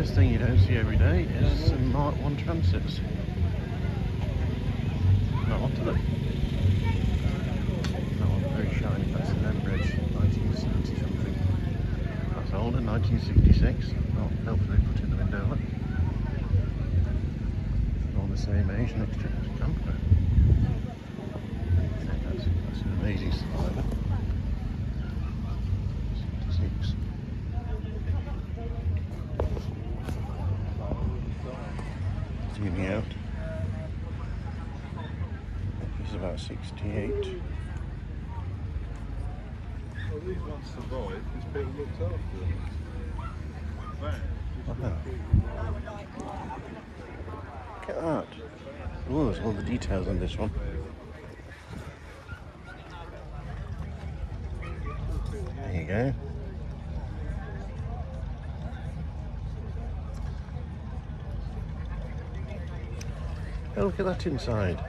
first thing you don't see every day is some Mark 1 transits. Not a lot of them. That one's very shiny, that's an M bridge, 1970 something. That's older, 1966. Oh, hopefully put in the window. Look. All the same age next to it as a camper. That's an amazing survivor. 66. Zooming out. This is about 68. Well, these ones survived because people looked after them. Look at that. Oh, there's all the details on this one. There you go. Oh, look at that inside.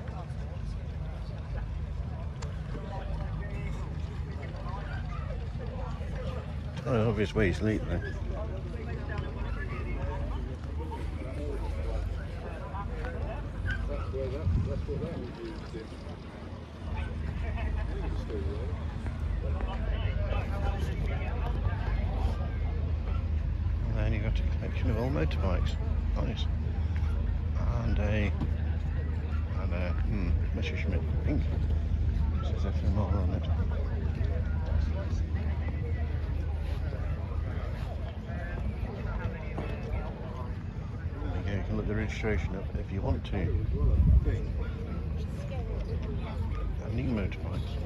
Oh, obvious way he's late there. That's what that was used in. And then you've got a collection of old motorbikes. Nice. And a Messerschmitt, I think. It says FMR on it. There you can look the registration up if you want to. And new motorbikes.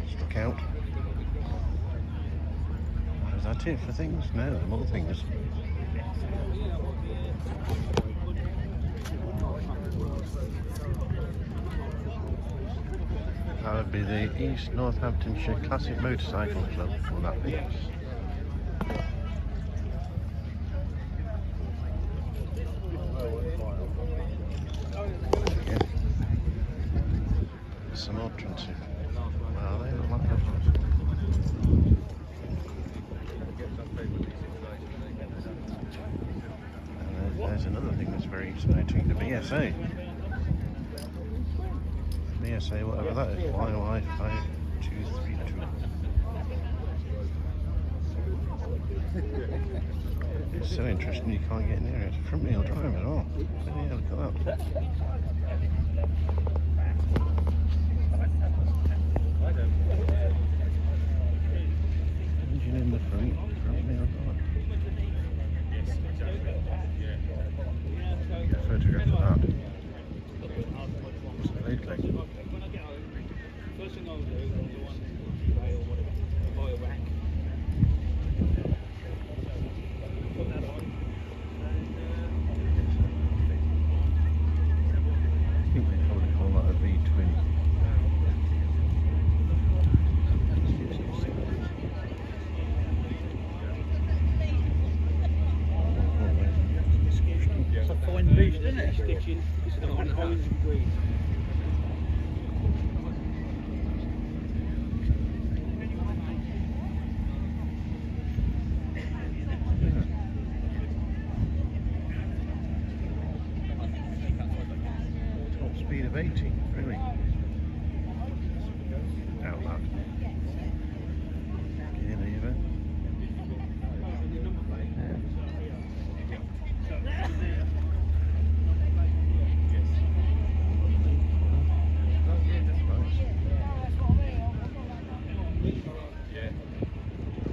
Stuck out. Is that it for things? No, there are more things. That would be the East Northamptonshire Classic Motorcycle Club, will that be? Yeah. Some more transit. Well, they look like that. And there's another thing that's very exciting, the BSA. BSA, whatever that is, YY5232. It's so interesting you can't get near it. It's front wheel drive as well. Yeah, look at that. Engine in the front wheel drive. Get a photograph of that. Absolutely. First thing I'll do is the one buy or whatever, buy a rack. Put that on. I think they probably call that a V-twin. It's a fine beast, isn't it? Stitching. It's the one orange and green. Speed of 80, really. Out that. Gear lever.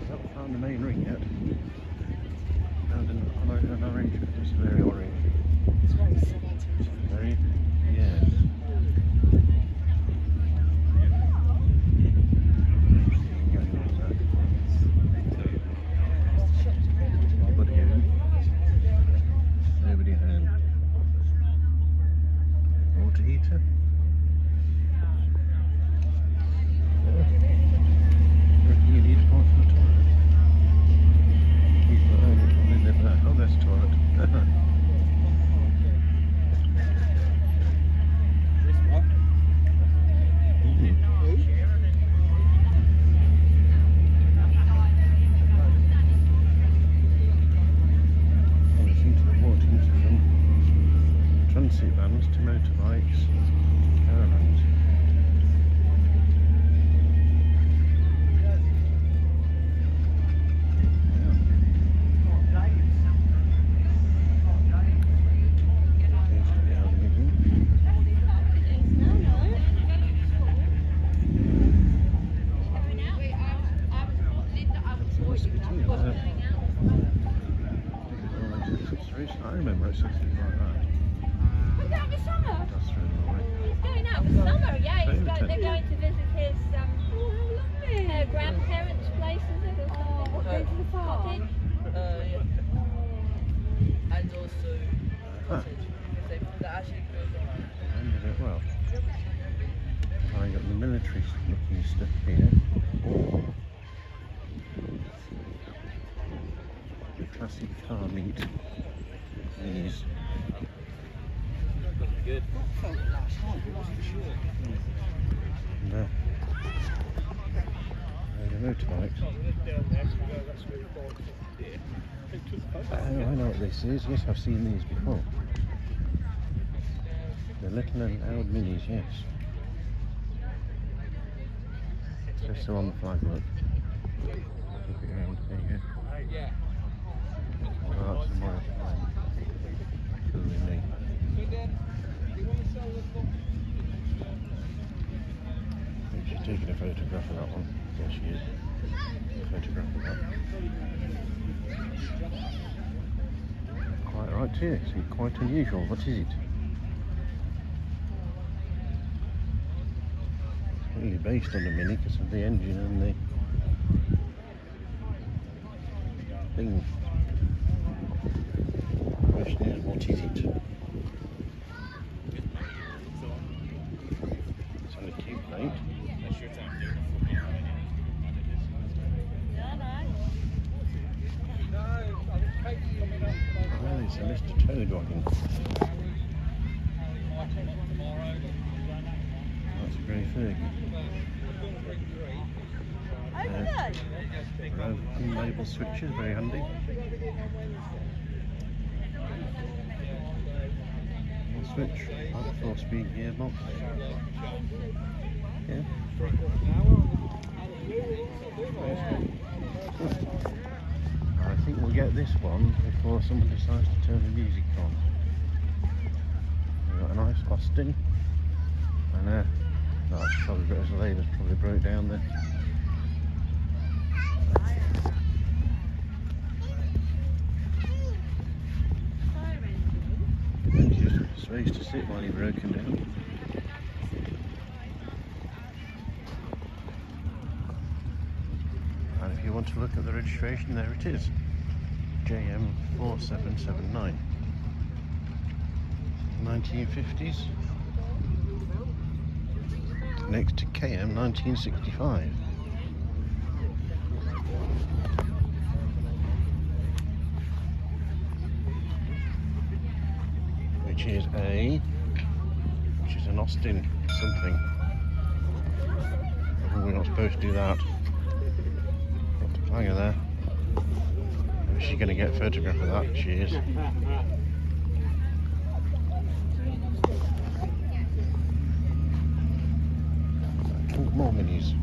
Haven't found the main ring yet. Found an orange, it's very orange. Very, yes. processes like that. We're going to summer. That's through the lorry. He's going out for summer, yeah. They're going to visit his her grandparents' place, is it, or something? Going to the farm. Yeah. And also cottage. That actually goes on. Ended it well. I got the military looking stuff here. Classic car meat. These. Good. No. The motorbike. Oh, I know what this is. Yes, I've seen these before. The little and loud minis, yes. They're still on the flag, look. Flip it around, there you go. Oh, that's a more cool than me. I think she's taking a photograph of that one. There she is. Photograph of that. Quite right too, it's quite unusual. What is it? Really based on the Mini because of the engine and the thing. The question is, what is it? It's on a cube plate. Oh, it's a Mr. Toad wagon. That's a grey Fergie. Label switches, very handy. Switch, 4-speed gearbox. Yeah. I think we'll get this one before someone decides to turn the music on. We've got a nice Austin, and that's probably better as the labour's probably broke down there. Space to sit while you're broken down. And if you want to look at the registration, there it is. JM4779. 1950s. Next to KM 1965. Which is an Austin something. Oh, we're not supposed to do that. Got the flanger there. Is she going to get a photograph of that? She is. More minis.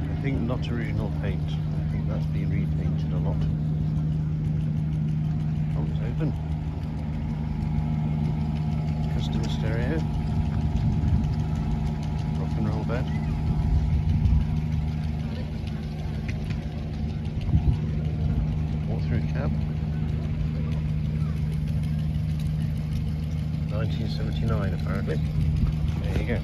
I think not original paint. I think that's been repainted a lot. Oh, it's open. Customer stereo. Rock and roll bed. Walk-through cab. 1979 apparently. There you go.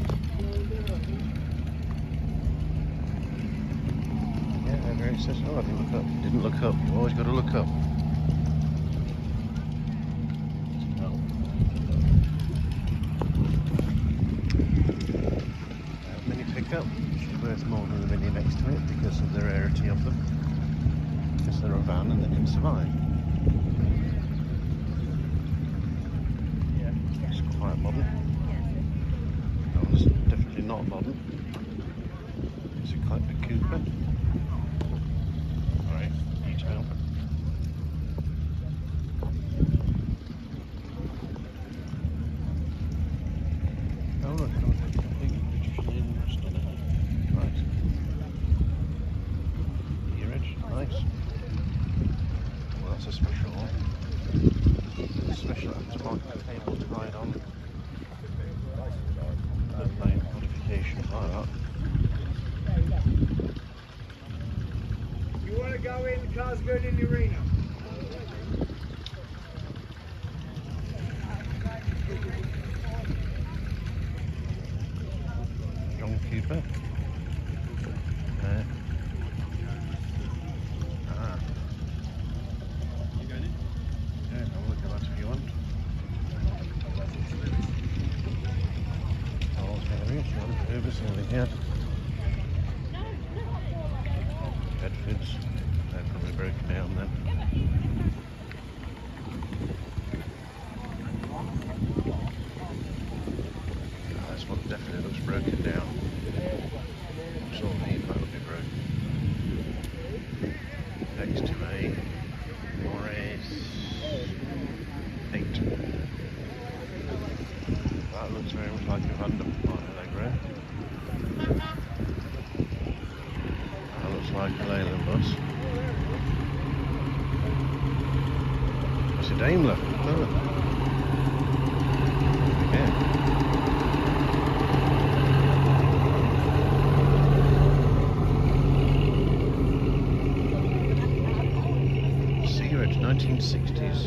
Very accessible. Oh, I didn't look up. Didn't look up. You've always got to look up. Mini pickup. She's worth more than the Mini next to it because of the rarity of them. Because they're a van and they can survive. It's quite modern. That one's definitely not modern. It's quite a Cooper. Oh look, I think British in right. Ear edge, nice. Well, that's a special one. car's going in the arena. John Cooper. Yeah, I'll look at that if you want. Oh, there is one Purvis over here. Bedfords, they're probably broken down then. Oh, this one definitely looks broken down. It's all neat, that'll be broken. Next to a lorries 8. That looks very much like a Vandam Allegro. That looks like a Leyland bus. It's a Daimler. Oh. Seared 1960s.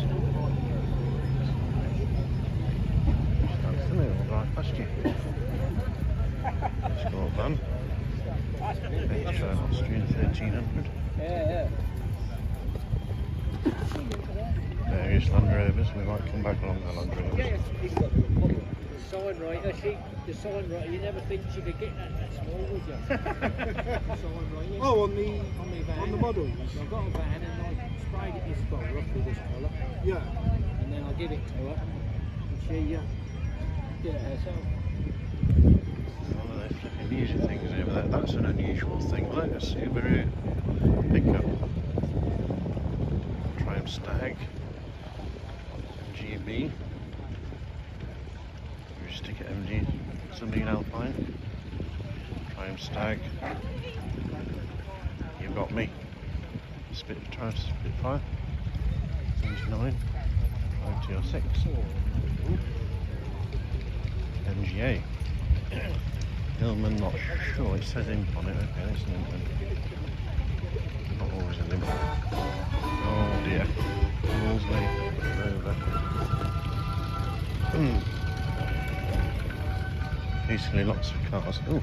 We'll drive past you. Escort van. Austrian 1300. Yeah. Various Land Rovers. We might come back along the Land Rovers. The sign writer, the sign writer, you never think you could get that small, would you? Sign writer. Oh, on the van. On the model. I've got a van and I sprayed it this colour, roughly this colour. Yeah. And then I give it to her and she did it herself. One of those flipping music things over there. That's an unusual thing. Look, a Subaru pickup. Triumph Stag. GB. Sticker MG. Something Alpine. Triumph Stag. You've got me. Triumph Spitfire. 79. Triumph TR6. MGA. Hillman, not sure. It says imp on it. Okay, that's an imp. Not always an imp. Oh dear. Wolseley Rover. Basically lots of cars. Oh,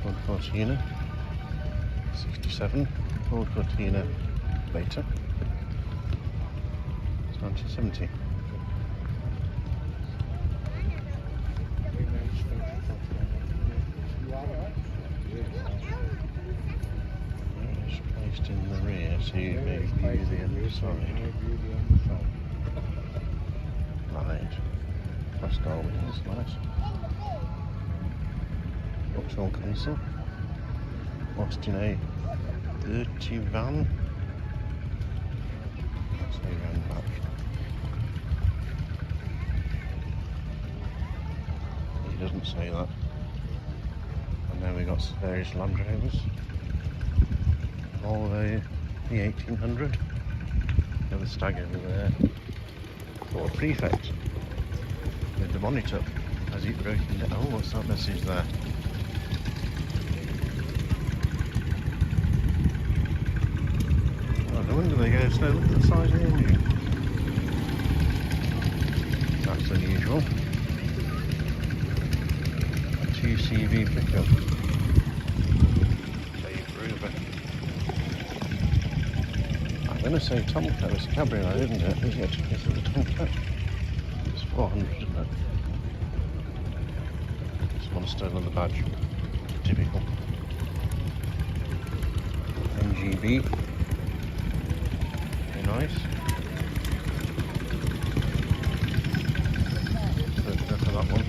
Ford Cortina. 67. Ford Cortina later. It's 1970. It's placed in the rear so you may view the underside. Right. Crest Darwin is nice. Vauxhall console. Austin A30 van. That's a van back. He doesn't say that. And then we got various Land Rovers. Volvo E1800. The other Stag over there. Ford Prefect. With the monitor. Has it broken down? Oh, what's that message there? Oh, no wonder they go slow. Look at the size of the engine. That's unusual. A 2CV pickup. I'm going to say Tomcat. It's a cabriolet, isn't it? Is it? Is it a Tomcat? It's 400, isn't it? Someone stolen the badge. Typical. MGB. Very nice. Let's go for that one.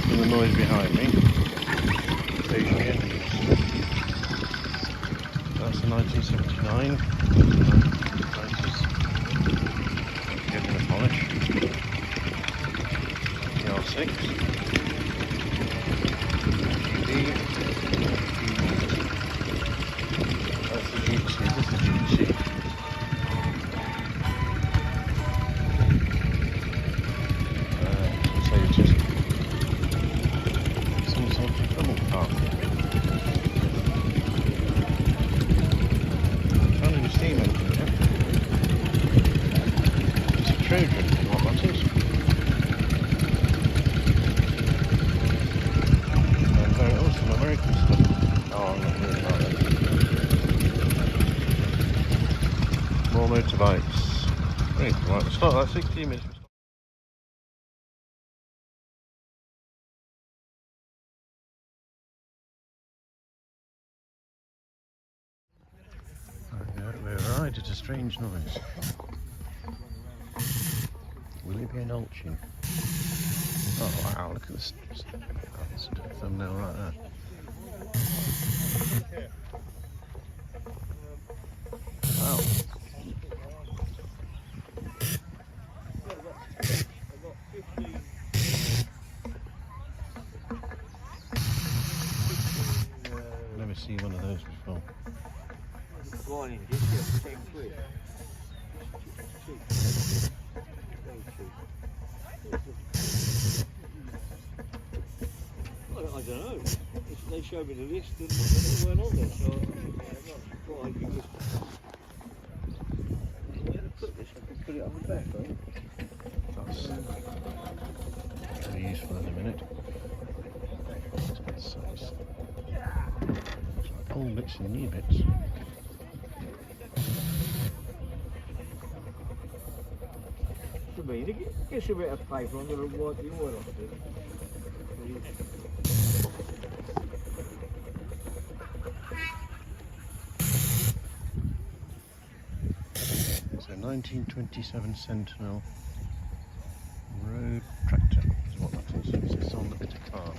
From the noise behind me, station engines. That's a 1979. Given a polish. TR6. GD. motorbikes. Right, it's not that 16 minutes. We arrived at a strange noise. Will it be an ulchin? Oh wow, look at this thumbnail right there. Wow. Never seen one of those before. Morning, just 10 quid. Well, I don't know. They showed me the list and it weren't on there, so I thought I'd be good. Put this, I could put it on the back, right? That's very useful in a minute. It's like old bits and new bits. To me, it gets a bit of paper, I'm going to wipe the oil off it. It's a 1927 Sentinel road tractor, is what that is. It's on the bit of car.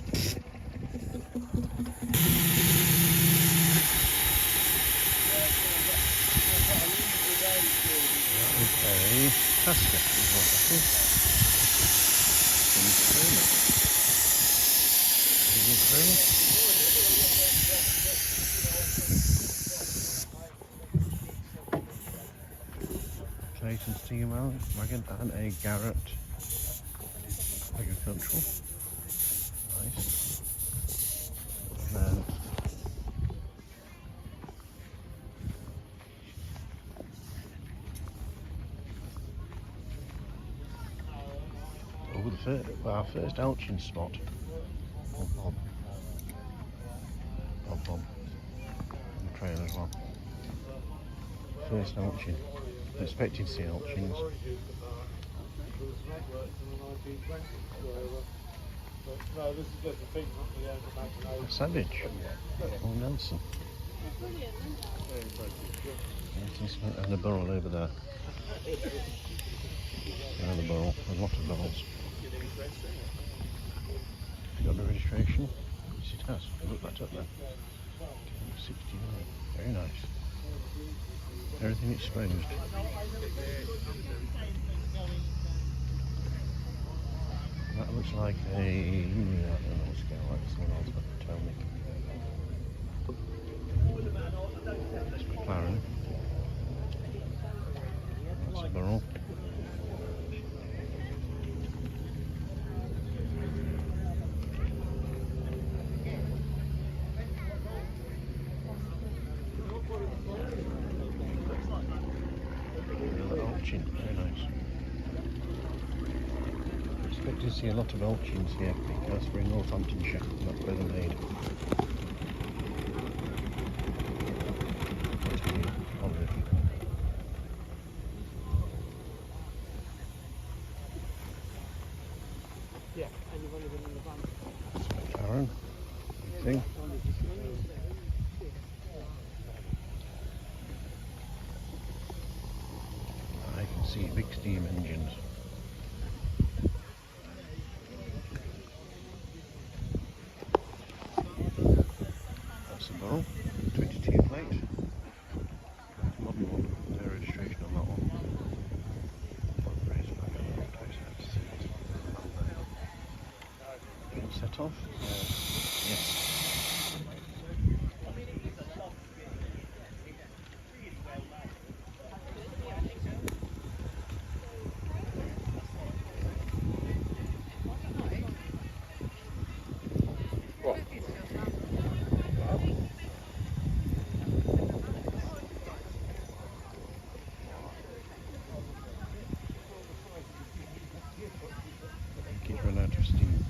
That is a casket, is what that is. Clayton steam wagon and a Garrett agricultural. Nice. And then our first Elchin spot. Bob. On the trail as well. First Elchin. Expecting to see Elchins. A Savage. Oh, Nelson. And a burrel over there. Another burrel. A lot of burrels. Got the registration? Yes, it has. Look that up there. 69. Very nice. Everything exposed. That looks like a... I don't know what scale like. Someone else might tell me. It's McLaren. That's a burrel. Very nice. I expect to see a lot of Elchins here because we're in Northamptonshire, that's where they're made. Yeah, and you've only been in the van. McLaren, I think. I can see big steam engines. That's a burrel, 22 plate. Modern one, no registration on that one. Set off? Yes. Run out of steam.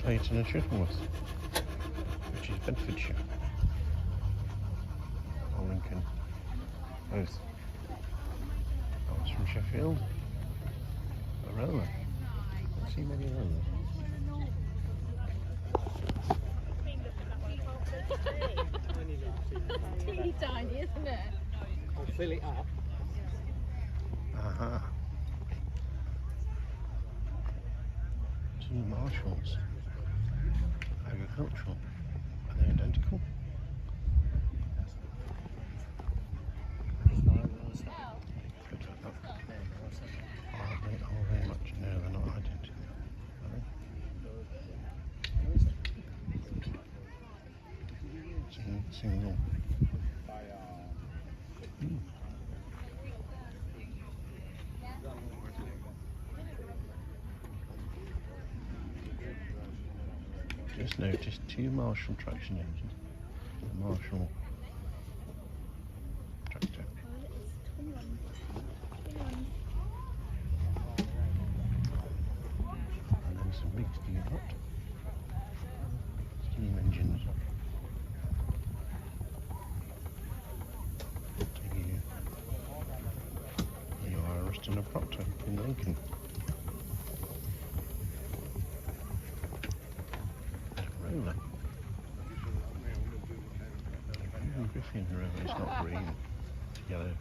Clayton and Shuttleworth, which is Bedfordshire. Or Lincoln, both. That was from Sheffield. A roller. Don't see many rollers. Teeny tiny, isn't it? I'll fill it up. Aha. Two Marshalls. Agricultural. Are they identical? Are they much? No, they're not identical. Are they? Single. Just noticed two Marshall traction engines. The Marshall tractor. And then some big steam engines. You are arresting a Proctor in Lincoln. Roller. Even Griffin River, it's not green, it's yellow.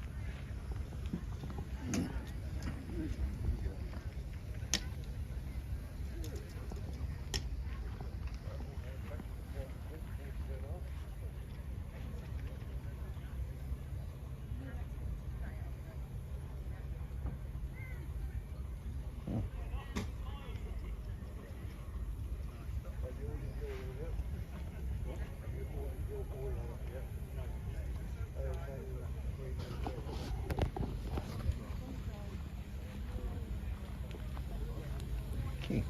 Okay,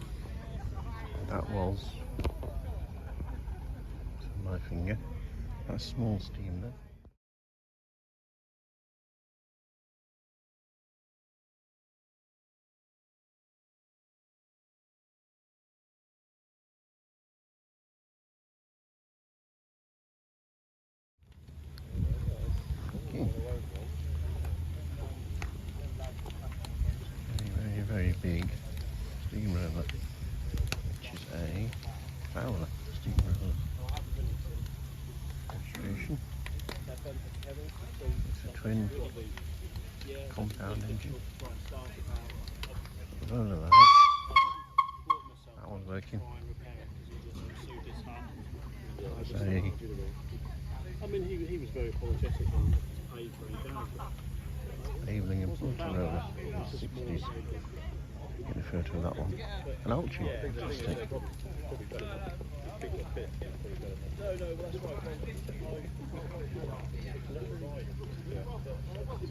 that was my finger. That's small steam there. Okay. Very, very big steam roller, which is a Fowler steam roller illustration. It's a twin compound engine. The roller there, that one's working. It's a I mean, he was very apologetic and paid for his damage. Evening and Porter roller in the 60s. You can refer to that one. An Ulchi, fantastic.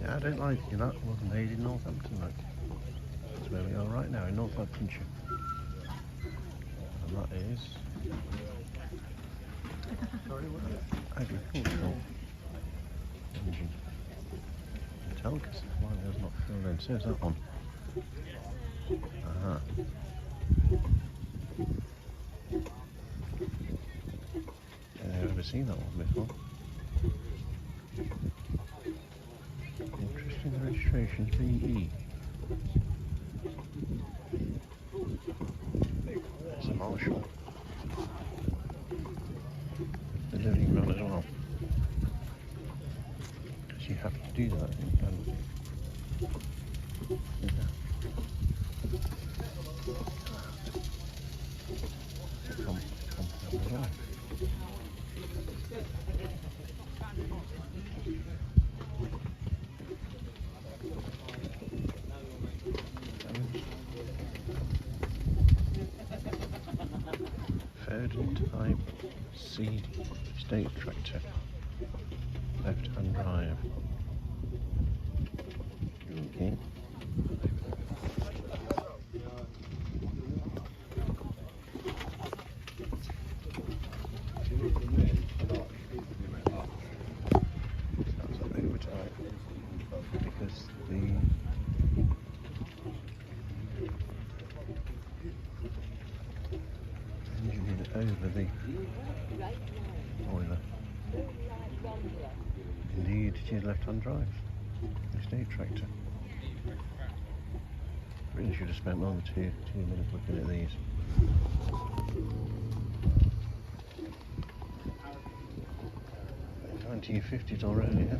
Yeah, I don't like you. That was made in Northampton, look. That's where we are right now, in Northamptonshire. And that is agricultural engine. You can tell because the flywheel's not filled in. So is that one. Aha. I've never seen that one before. Interesting registrations, VE. There's a Marshall. The living run as well. Because you have to do that. Ferdinand Type C State Tractor, left-hand drive. Okay. Sounds like overtime because the engine Boiler. Indeed, it is left-hand drive. Estate tractor. Really should have spent more than two minutes looking at these. $1950s already, yeah?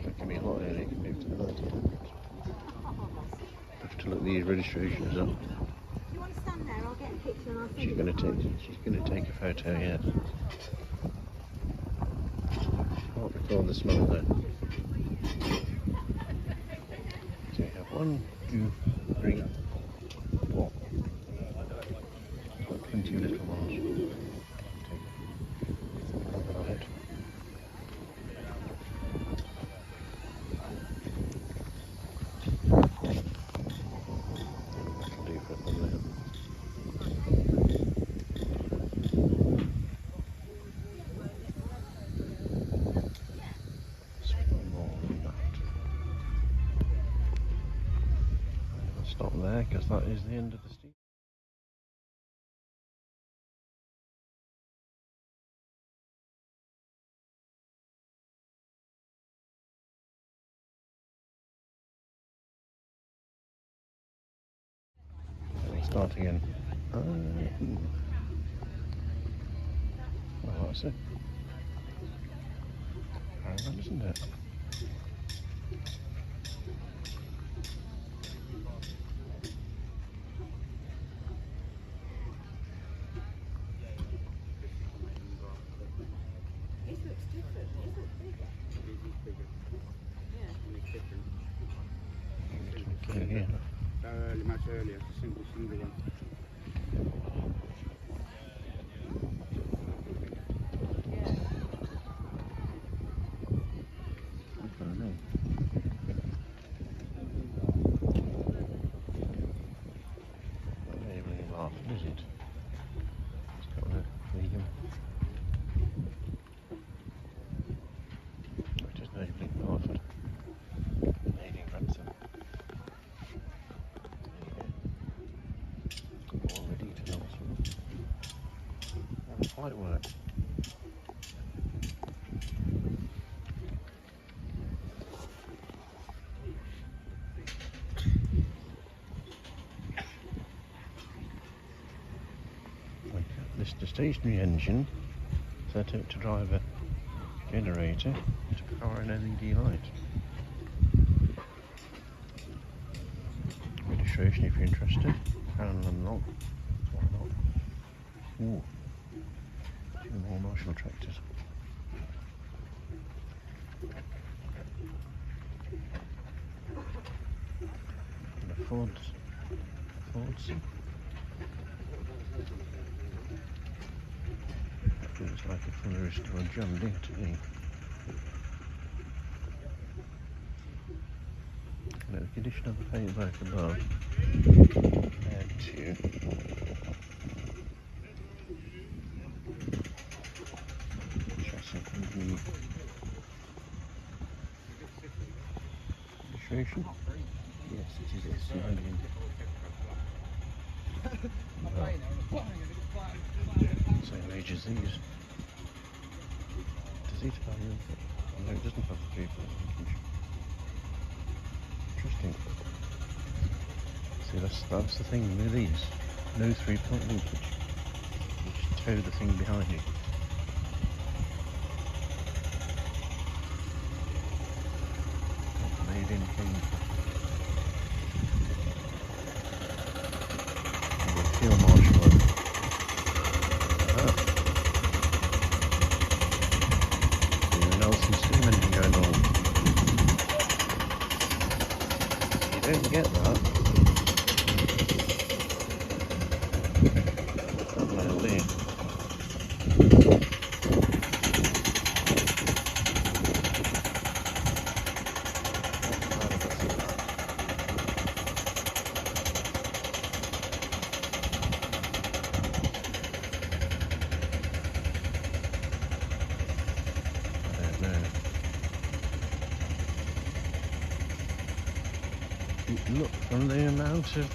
It can be a lot earlier, it can be up to the 1900s. Have to look these registrations up. You want to stand there? I'll get a picture and I'll send She's gonna take a photo, yeah. Can't record the smell though. So we have 1, 2, 3, 4. 20 little ones. Right. That'll do for a thumbnail. Stop there because that is the end of the steam. We'll start again. Well, that's it. Caravan, isn't it? This looks different. This looks bigger. Yeah. Much earlier, single one. I don't know. Not really laughing, is it? It's got a vegan. It is enabling Hartford. Enabling Ransom. All the details. And flight work. This is the stationary engine set up to drive a generator to power an LED light. Registration if you're interested. Can unlock. Why not? Ooh. 2 more Marshall tractors. And a Ford's. Feels like a fuller is to a John Deere to me. Now the condition of the paintwork above add to chassis registration. Yes, it is a Canadian. Same age as these. Does it have you? No, it doesn't have the 3.5 inch. Interesting. See, that's the thing with these. No 3-point linkage. You just tow the thing behind you. Made in Kenya. Fuel marshal. Steam engine going on. You don't get that. Definitely. Look, from the amount of,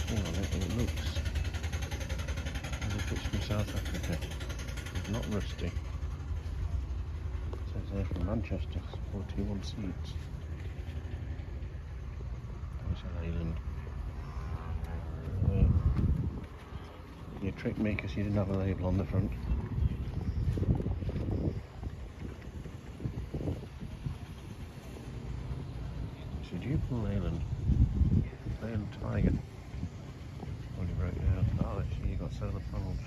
it looks South Africa. It's not rusty. It says there from Manchester, 41 seats. There's a Leyland. You tricked me because you didn't have a label on the front. It's a Duke Leyland. Leyland Tiger. Only broke down. Oh, actually you got solar panels.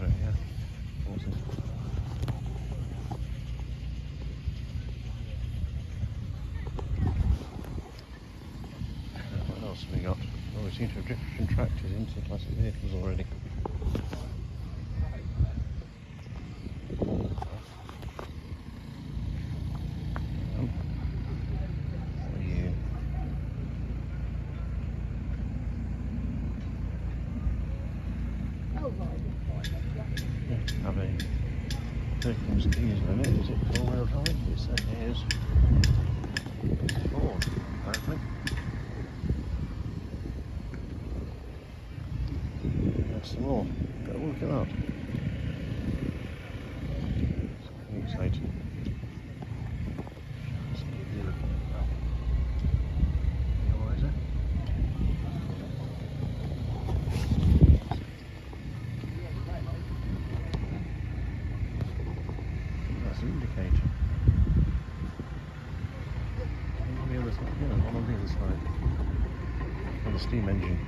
Oh, yeah. Awesome. What else have we got? Oh, we seem to have different tractors into classic vehicles already. What are you? Have a Perkins diesel in it. Is it four-wheel drive? It says it's Ford, apparently. There's some more. Go look at that. It's exciting. It's beautiful. What is it? That's an indicator. One on the other side. Yeah, one on the other side. On the steam engine.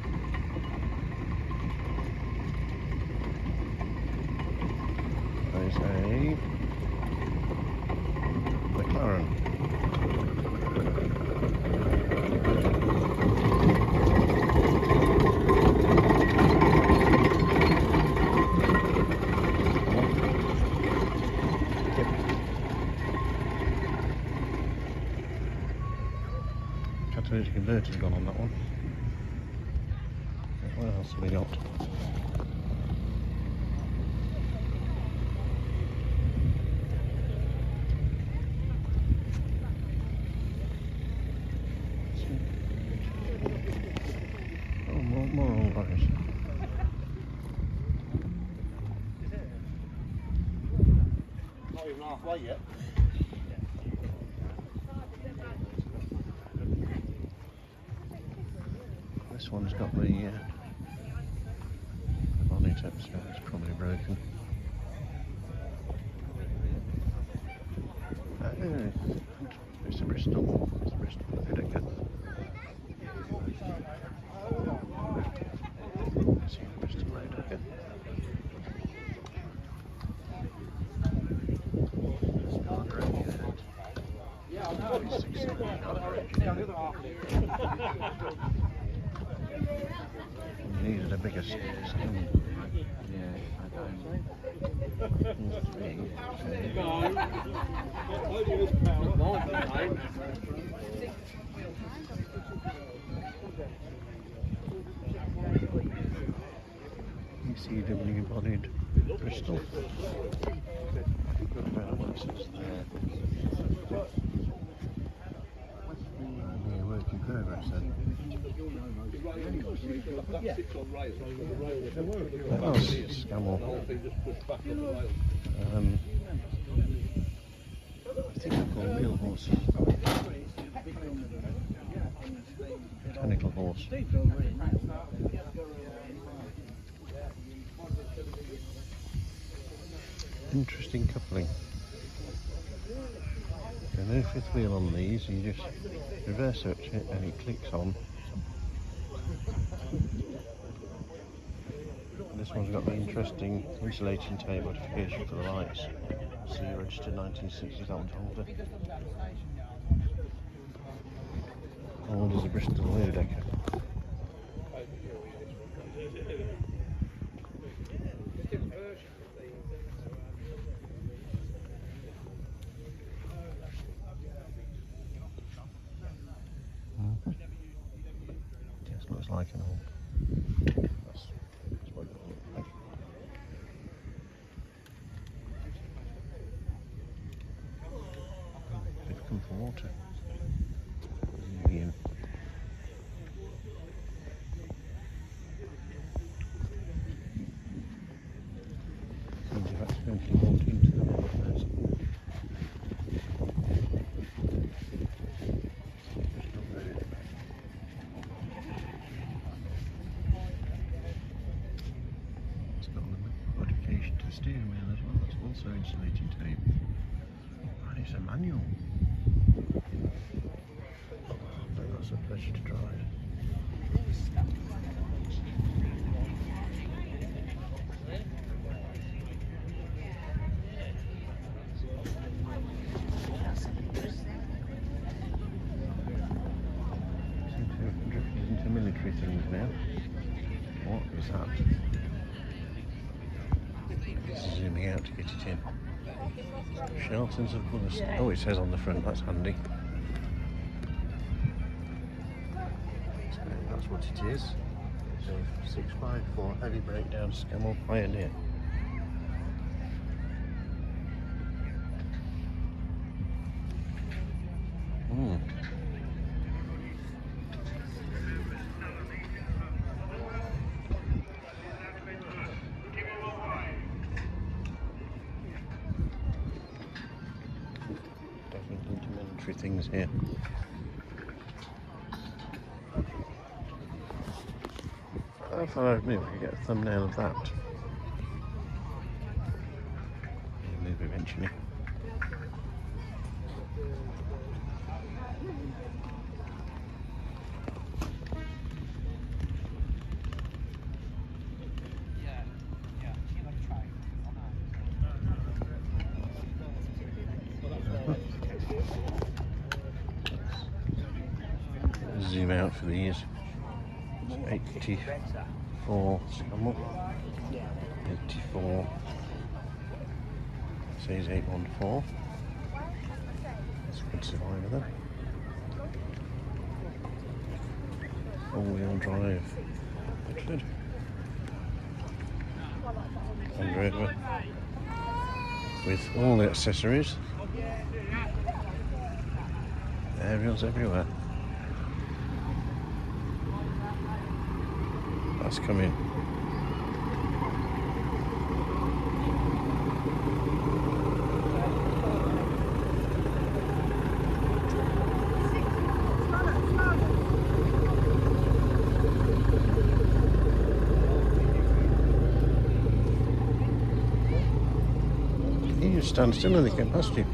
There's a McLaren. Catalytic converter's gone on that one. What else have we got? Oh, more old lorries. Not even halfway yet. This one's got the bonnet up, so it's probably broken. It's a Bristol. It's a Bristol Lydica. See the Bristol Lydica. Needed a bigger stem. Yeah, I don't. ECW bodied Bristol. Good developments there. Yeah, work in progress then. Oh, Scammell. I think they're called wheel horses. Mechanical horse. Interesting coupling. There's no fifth wheel on these, you just reverse search it and it clicks on. And this one's got the interesting insulating tape modification for the lights. See, registered 1960s, that one's older. Old as a Bristol Lydica. Yes, looks like an old. That's what it looks like. They've come for water. Ian. means you've accidentally walked into the middle first. It's got a modification to the steering wheel as well. That's also insulating tape. And it's a manual. But that's a pleasure to drive. Seem to have drifted into military things now. What is that? Zooming out to get it in. Sheltons of Bullist. Oh, it says on the front, that's handy. So that's what it is. It's a 654 heavy breakdown Scammell Pioneer. Definitely into military things here. I thought maybe we could get a thumbnail of that. Move eventually. Zoom out for these. 84 Scammell. 84. Says 814. It's a good survivor then. All-wheel drive. Bedford. Land Rover. With all the accessories. Aerials everywhere. That's coming. You just stand still and they get past you.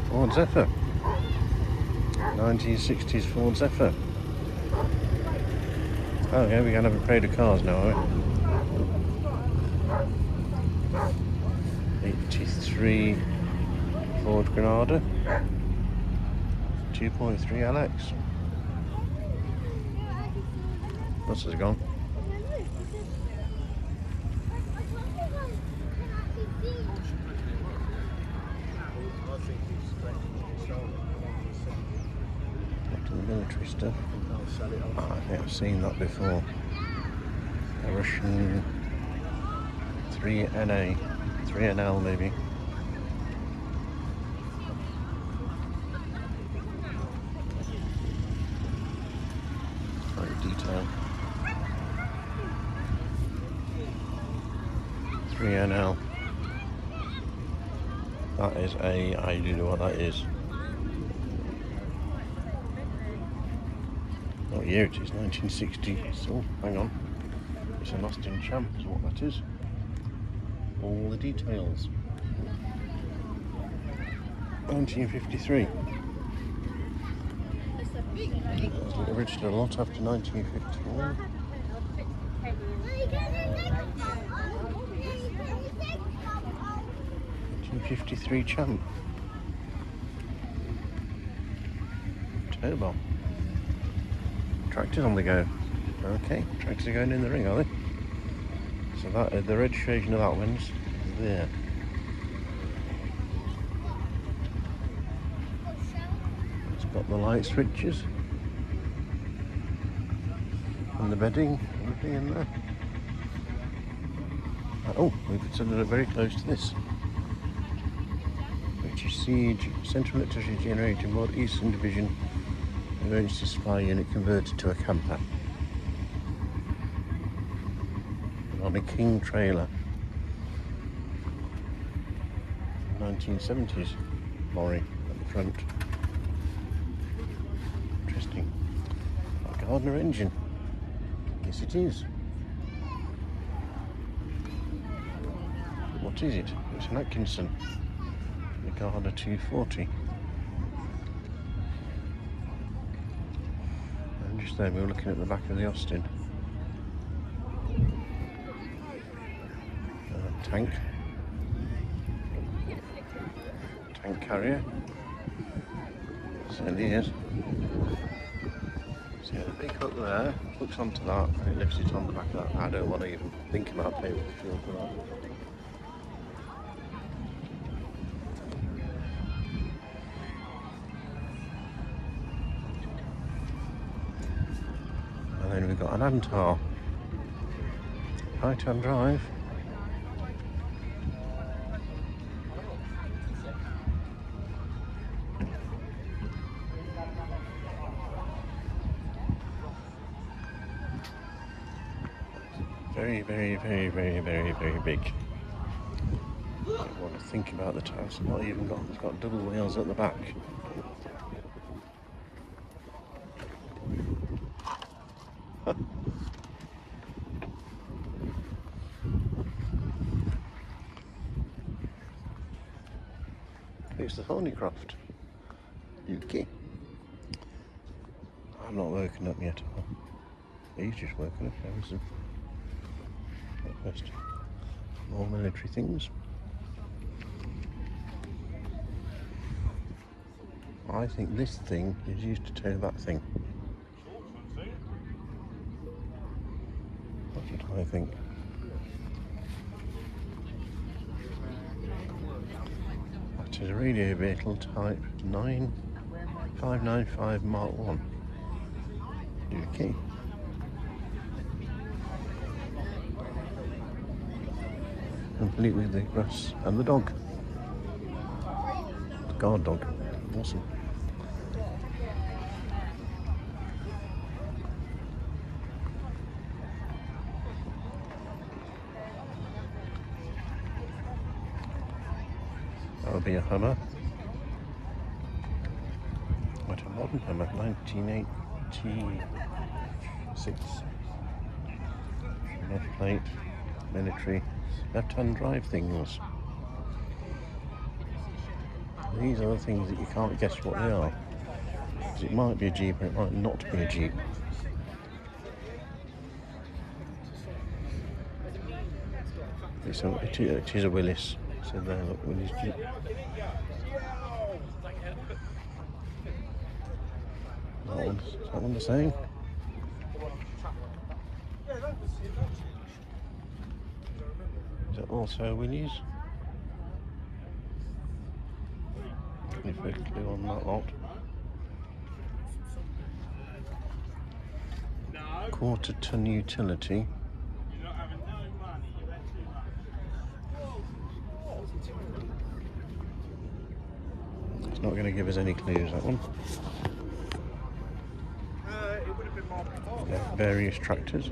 Ford Zephyr. 1960s Ford Zephyr. Okay, we're going to have a parade of cars now, are we? 83 Ford Granada. 2.3 LX. What's this gone? Back to the military stuff. Oh, I think I've seen that before. A Russian 3NA, 3NL maybe. Very detailed. 3NL. That is I do know what that is. Oh yeah, it is 1960. So hang on. It's an Austin Champ is what that is. All the details. 1953. It registered a lot after 1954. 1953 Champ. Turbo. Tractors on the go. Okay, tractors are going in the ring, are they? So that the registration of that one's there. It's got the light switches and the bedding, everything in there. Oh, we've considered very close to this. Which is Siege Central Electricity Generating Mod Eastern Division Emergency Supply Unit converted to a camper. On a King trailer. 1970s lorry at the front. Interesting. A Gardner engine. Yes, it is. What is it? It's an Atkinson. The Gardner 240. And just there we were looking at the back of the Austin. Tank. Tank carrier. Certainly is. See the big hook there, hooks onto that and it lifts it on the back of that. I don't want to even think about paying for the fuel for that. And then we've got an Antar. Right-hand drive. Very, very, very, very, very, very big. I don't want to think about the tires. It's got double wheels at the back. It's the Thornycroft. UK. I'm not woken up yet. He's just woken up. There was some breakfast. More military things. I think this thing is used to tow that thing. That's what I think. That is a radio vehicle type 9595 Mark 1. UK. Complete with the grass and the dog. The guard dog. Awesome. That would be a Hummer. What a modern Hummer, 1986. Left plate, military, left-hand drive things. These are the things that you can't guess what they are. Because it might be a Jeep or it might not be a Jeep. It is a Willis. So there, look, Willis Jeep. Is that one the same? Is that also Willys? Any first clue on that lot? Quarter-ton utility. It's not going to give us any clues, that one. Various tractors.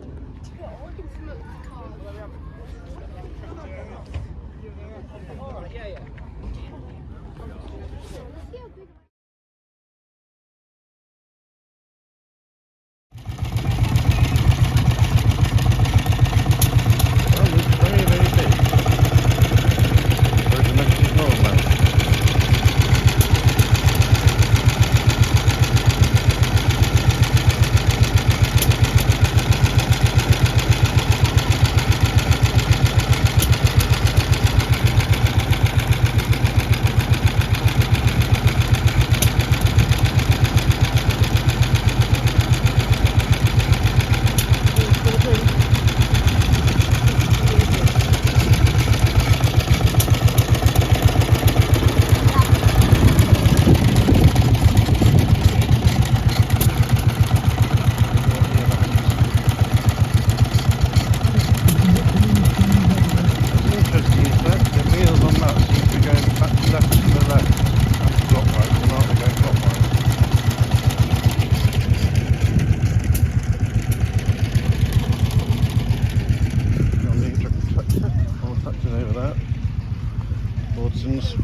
Robertson's.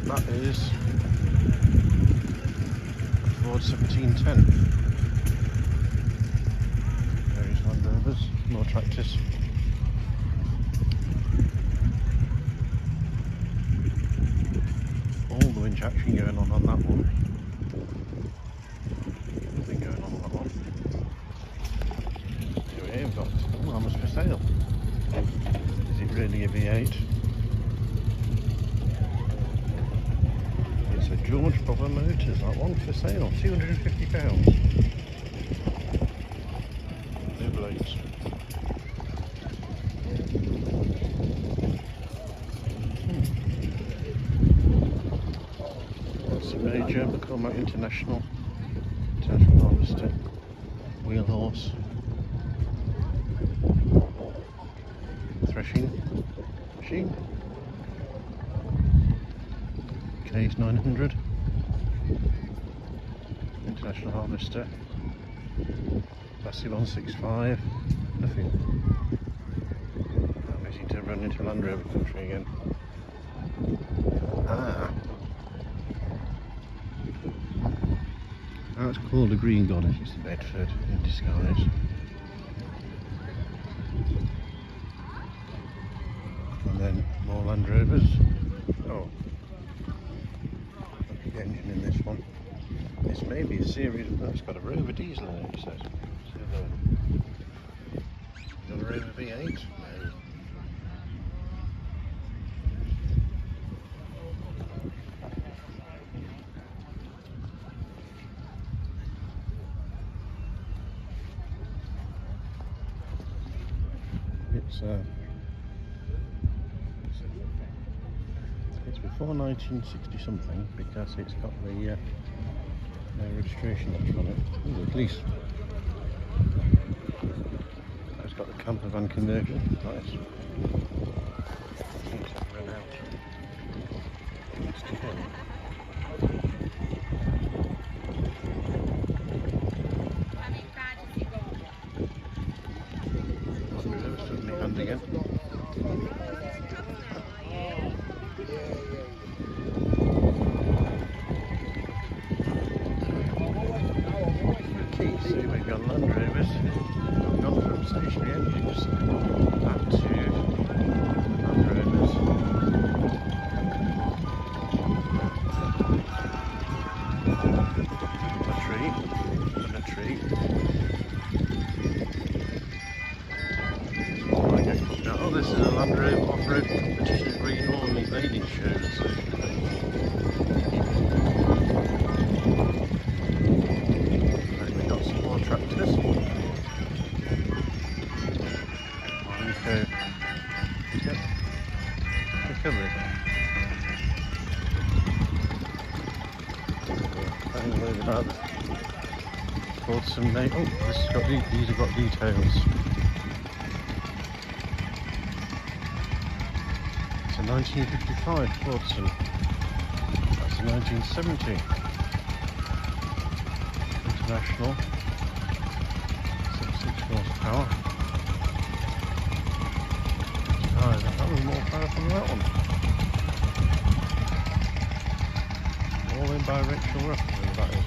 That is Ford 1710. Various Land Rovers, more tractors. All the winch action going on that one. Nothing going on that one. Anyway, we've got Llamas for sale. Is it really a V8? It's a George Brother Motors, that one for sale, £250. No blades. That's a major McCormack International Harvester, wheel horse, threshing machine, Case 900, International Harvester, Classy 165, nothing. I'm waiting to run into Land Rover country again. That's called a Green Goddess, it's the Bedford in disguise. And then more Land Rovers. Oh, look at the engine in this one. This may be a series, but it's got a Rover diesel in it, it says. Got a Rover V8? No. It's before 1960 something because it's got the registration letter on it. Ooh, the police. It's got the campervan conversion. Nice. Seems to have run out. It's to him. Again. Okay, so we've got Land Rovers. We've gone from stationary engines back to Land Rovers. A tree. Oh, this is a Land Rover off-road competition green ornament ladies shows. And we've got some more tractors. Recovery. Called some name. Oh, this has got these have got details. It's a 1955 Fordson. That's a 1970 International. 6 horsepower. That was more powerful than that one. All in by Rachel Ruff, whatever that is.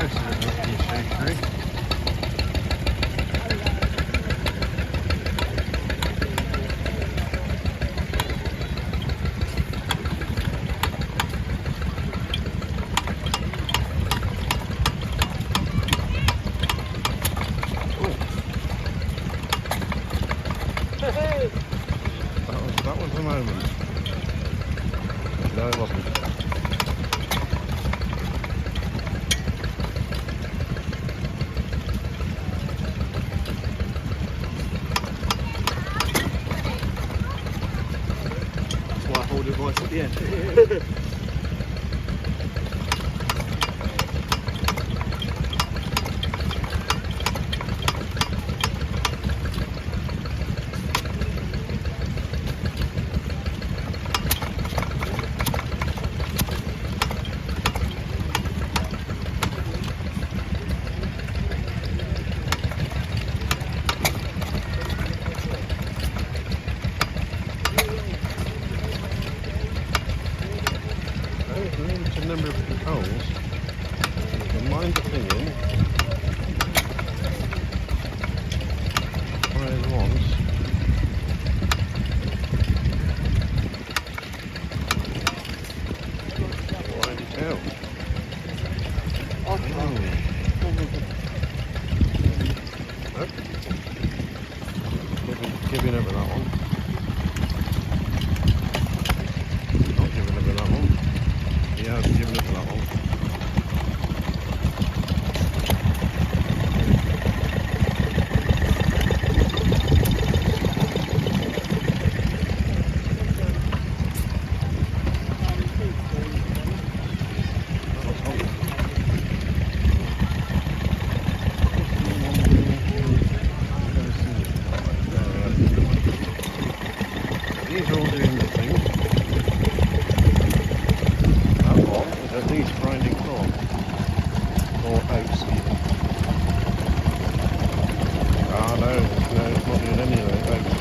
This is a stationery. That was the moment. No, it wasn't. That's why I hold your voice at the end. Limited number of controls. You can mind the thing in. Fire it once. Wind it out. Oh. Nope. Giving over that one. Not giving over that one. Yeah, I've given up that one. These are all doing the thing. That one is at least grinding corn. Or oats even. Ah no, it's not doing any of it. Oats.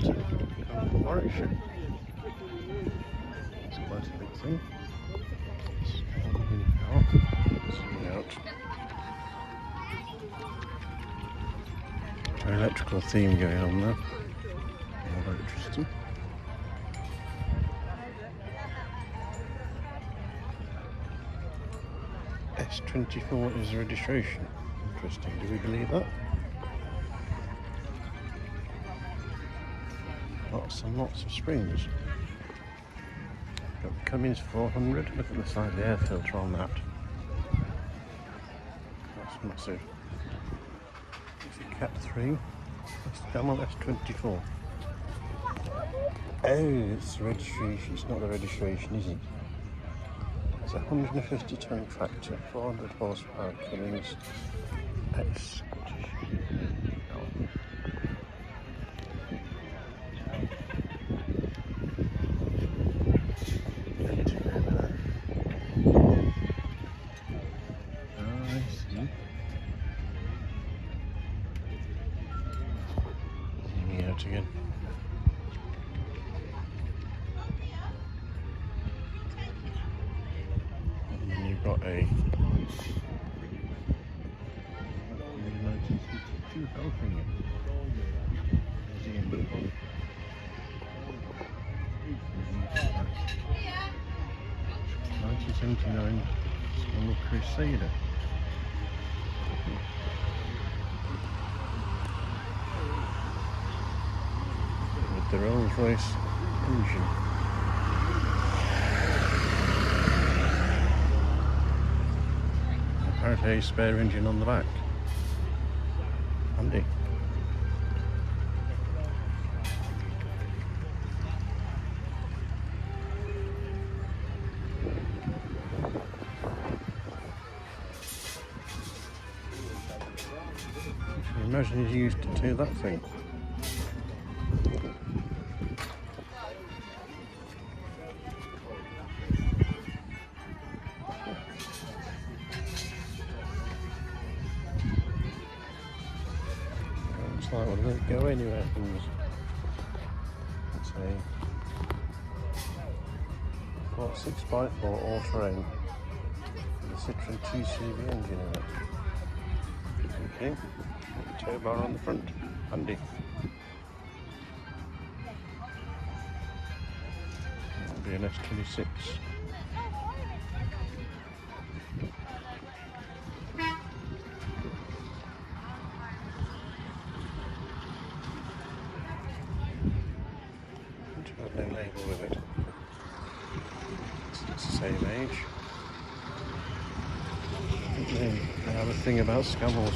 to come from Warwickshire. It's quite a big thing. Small mini car. Zooming out. An electrical theme going on there. More electricity. S24 is the registration. Interesting, do we believe that? Lots and lots of springs. Got the Cummins 400. Look at the size of the air filter on that. That's massive. It's a Cat 3. That's the Camel S24. Oh, it's the registration. It's not the registration, is it? It's a 150 ton tractor, 400 horsepower Cummins X. Again. And then you've got a 1962 Hellfinger museum. 1979 Small Crusader. The Rolls Royce engine. Apparently a spare engine on the back. Handy. Can you imagine he's used to do that thing? Like, well, doesn't go anywhere from this. It's a 6x4 all-terrain with a Citroen 2CV engine in it. Okay, tow bar on the front, handy. That'll be an S26. No label with it. It's the same age. They have a thing about scavels.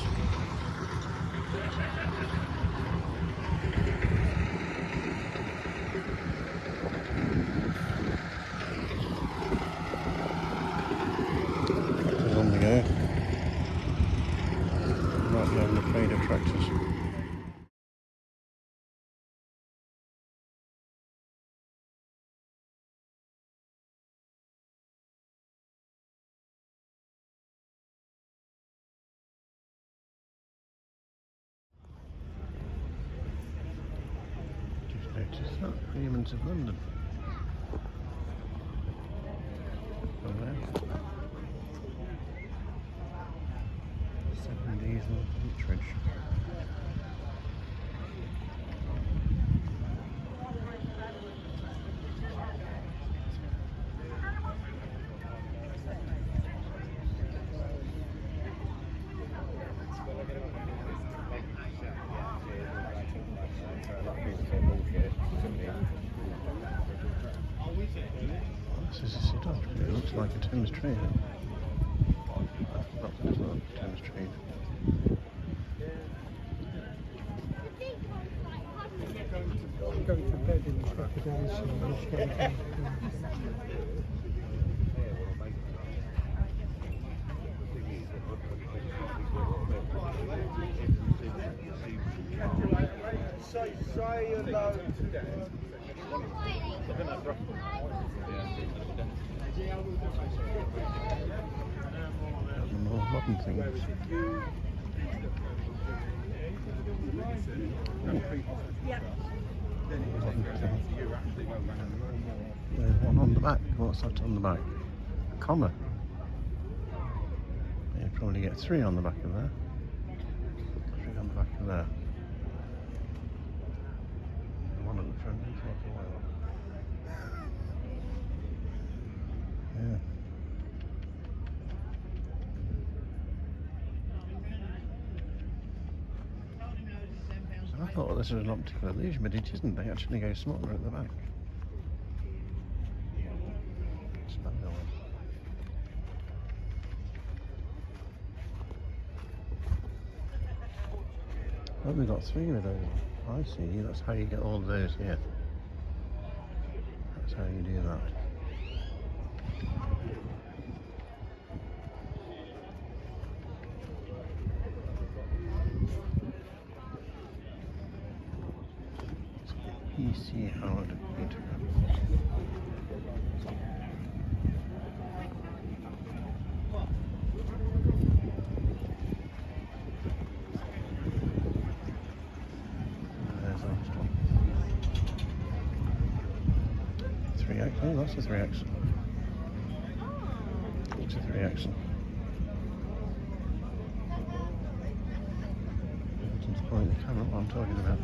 It's on the go. Might be having a trade of tractors. Notice that, Freeman's of London. Over there. 7 diesel Utridge. This is a sedan, it looks like a Thames train. Not a Thames train. I'm going to bed in the crocodile scene. Say hello to them. The more modern things. Yeah. There's one on the back. What's that on the back? Comma. You probably get 3 on the back of there. 3 on the back of there. The one at the front is like a whale. Yeah. I thought this was an optical illusion, but it isn't. They actually go smaller at the back. Oh, we've got 3 of those. I see. That's how you get all of those here. That's how you do that. PC hard computer. There's our stop. 3 axle. Oh, that's a 3 axle. It's a 3 axle. To point the camera at what I'm talking about.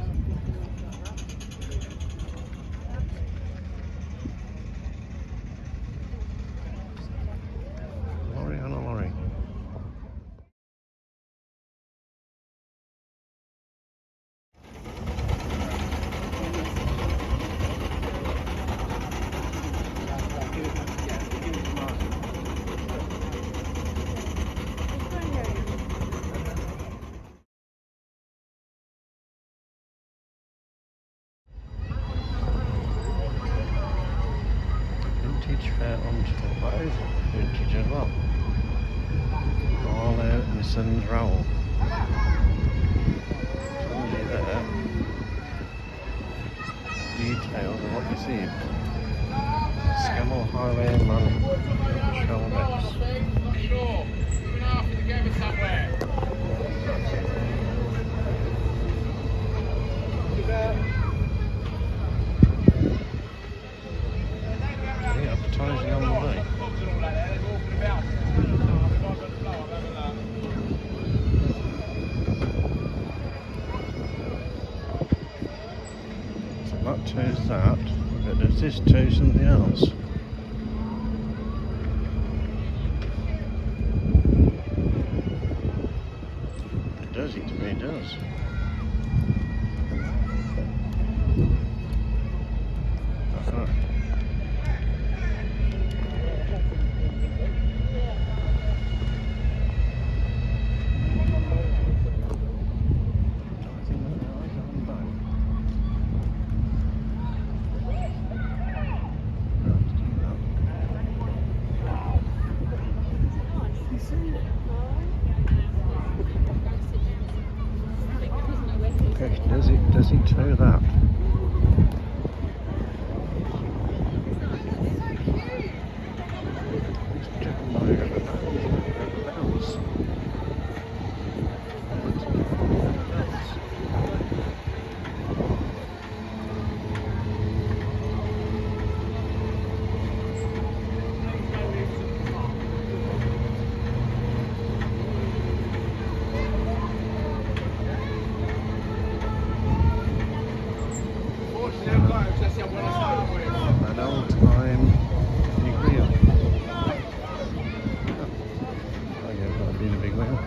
Vintage fair on tour. That is vintage as well. All out in the sun's roll. Somebody there. Details of what you see. Scammell Highwayman Shellbacks. Sure. Even after together somewhere. Advertising on the way. So that tows that, but does this tow something else? It does, it really does. Does he tow that? It's driven by a bounce. An old time big wheel. I guess that'll be the big wheel.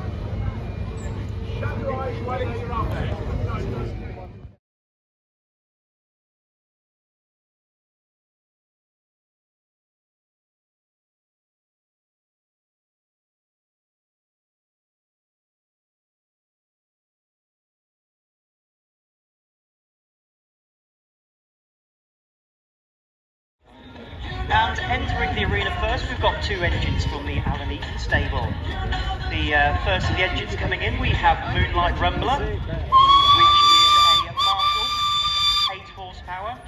And entering the arena first, we've got 2 engines from the Alan Eaton stable. The first of the engines coming in, we have Moonlight Rumbler, which is a Marshall, 8 horsepower.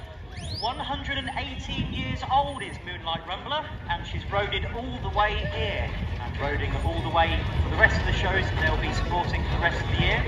118 years old is Moonlight Rumbler, and she's roaded all the way here. And roading all the way for the rest of the shows that they'll be supporting for the rest of the year.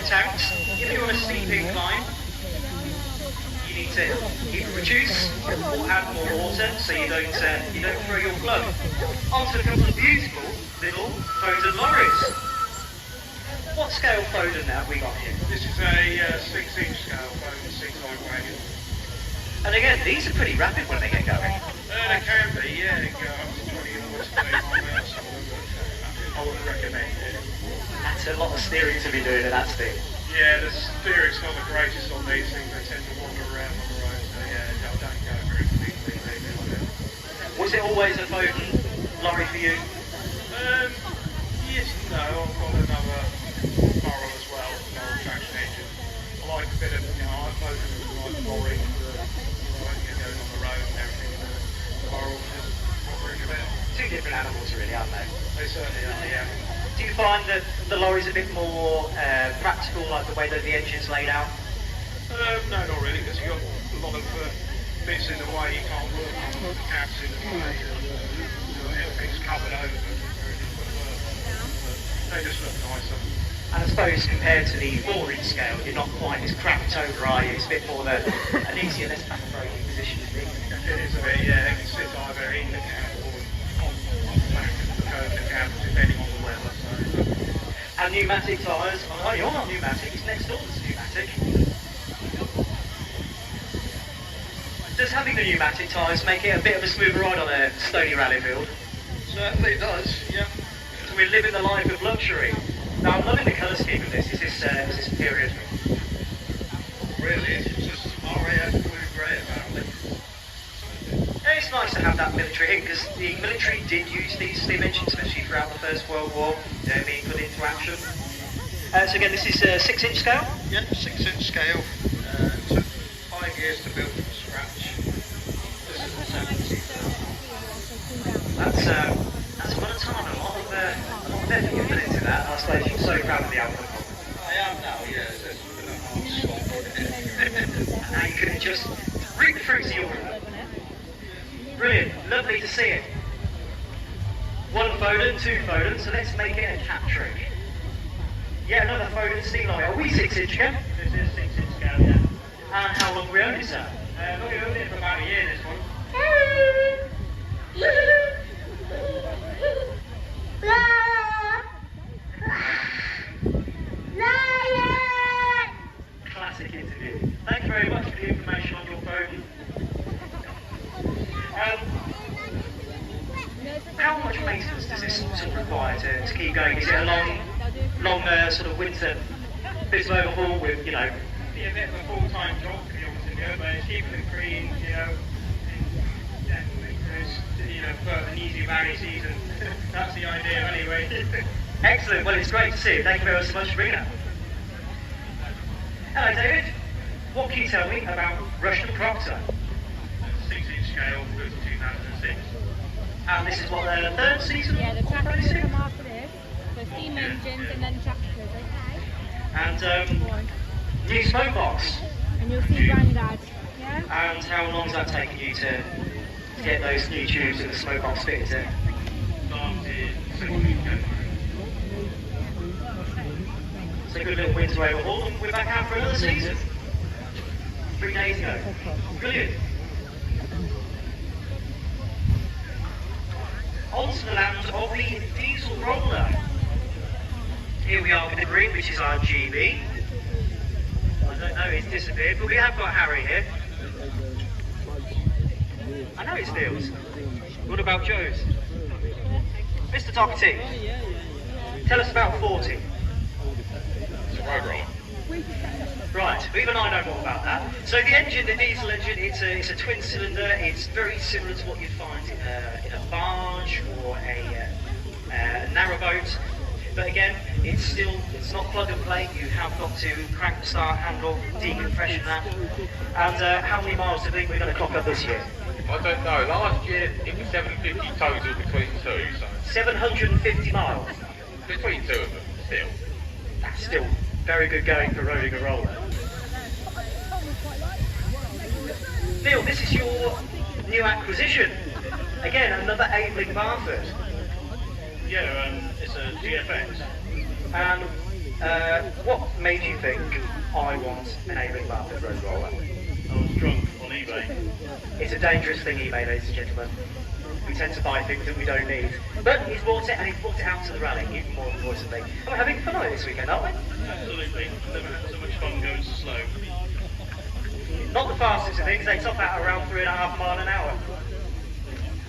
tanks. If you're on a steep incline, you need to either reduce or add more water so you don't throw your flow. Onto a couple of beautiful little Foden lorries. What scale Foden have we got here? This is a 6-inch scale, Foden 6-line wagon. And again, these are pretty rapid when they get going. They can be, yeah, they go up to 20 miles per hour. Some of them I wouldn't recommend it. That's a lot of steering to be doing at that speed. Yeah, the steering's not the greatest on these things. They tend to wander around on the road, so yeah, don't go very quickly. Was it always a Foden lorry for you? Yes, no, I've got another barrel as well, barrel traction engine. I like a bit of, I Foden like lorry for going on the road and everything. The barrel just hovering about. Two different animals really, aren't they? They certainly are, yeah. Do you find that the lorry's a bit more practical, like the way that the engine's laid out? No, not really, because you've got a lot of bits in the way you can't work on, the cabs in the way, everything's covered over. They just look nicer. And I suppose compared to the 4-inch scale, you're not quite as cramped over, are you? It's a bit more an easier, less back-breaking position, isn't it? It is a bit, yeah. It can sit either in the cab or on the back of the cab, depending on the weather. So. And pneumatic tyres, oh, you're not pneumatic, it's next door to pneumatic. Does having the pneumatic tyres make it a bit of a smoother ride on a stony rally field? Certainly does, yeah. So we're living the life of luxury. Now I'm loving the colour scheme of this. Is this period? Really, it's just RAF blue grey apparently. And it's nice to have that military in, because the military did use these steam engines, especially throughout the First World War, being put into action. So again, this is a 6-inch scale? Yep, 6-inch scale. Took 5 years to build from scratch. This is the 7. That's a lot of time, a lot of effort you put into that. I suppose you're so proud of the outcome. I am now, yeah. It's And now you can just reap the fruits of your work. Brilliant, lovely to see it. 1 Foden, 2 Foden, so let's make it a cat trick. Yeah, another Foden steam lorry. Are we 6-inch again? This is 6-inch scale, yeah. And how long have we owned it, sir? We've owned it for about a year, this one. Classic interview. Thank you very much for the information on your phone. How much maintenance does this sort of require to keep going? Is it a long sort of winter bit of overhaul with, Be a bit of a full-time job, to be honest with you, but it's keeping it clean, and for an easy rally season. That's the idea anyway. Excellent. Well, it's great to see you. Thank you very much for bringing it. Hello, David. What can you tell me about Russian Proctor? 6-inch scale, built in 2006. And this is what, their 3rd season? Yeah, the tractors racing? come after this. So steam engines and then tractors, okay? And new smoke box. And you'll see Grandad. Yeah? And how long has that taken you to get those new tubes and the smoke box fitted in? Started 7 weeks ago. So a good little winter overhaul, and we're back out for another season. 3 days ago. Brilliant. Onto the land of the diesel roller. Here we are with the green, which is our GB. I don't know, it's disappeared, but we have got Harry here. I know it's Steele's. What about Joe's? Mr. Doherty, tell us about 40. It's a road roller. Right, even I know more about that. So the engine, the diesel engine, it's a twin cylinder. It's very similar to what you'd find in a barge or a narrowboat. But again, it's not plug and play. You have got to crank the start handle, decompression that. And how many miles do you think we're going to clock up this year? I don't know. Last year it was 750 total between two, so 750 miles. between two of them still. That's still very good going for rolling a roller. Neil, this is your new acquisition. Again, another Aibling Barford. Yeah, it's a GFX. And What made you think I want an A-ring Bartlett road roller? I was drunk on eBay. It's a dangerous thing, eBay, ladies and gentlemen. We tend to buy things that we don't need. But he's bought it, and he's brought it out to the rally, even more importantly. And we're having fun on it this weekend, aren't we? Absolutely. Never had so much fun going slow. Not the fastest of things, they top out around 3.5 miles an hour.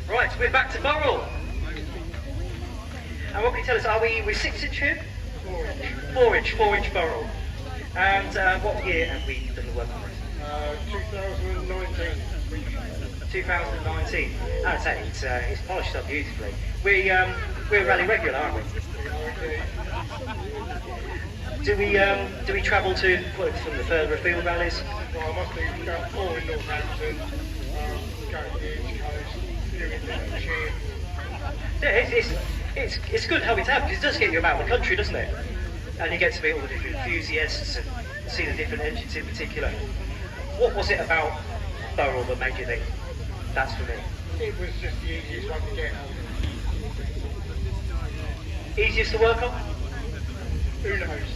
Right, we're back to Burrell. And what can you tell us, are we 6-inch here? 4-inch Burrell. And what year have we done the work on this? 2019. 2019. I'd say it's polished up beautifully. We're rally regular, aren't we? Do we travel to from the further afield rallies? Well, I must be about 4 in Northampton, going to the East Coast, doing Lincolnshire. Yeah, it's good how it's out because it does get you about the country, doesn't it? And you get to meet all the different enthusiasts and see the different engines in particular. What was it about Burrell that made you think that's for me? It was just the easiest one to get. Easiest to work on? Who knows?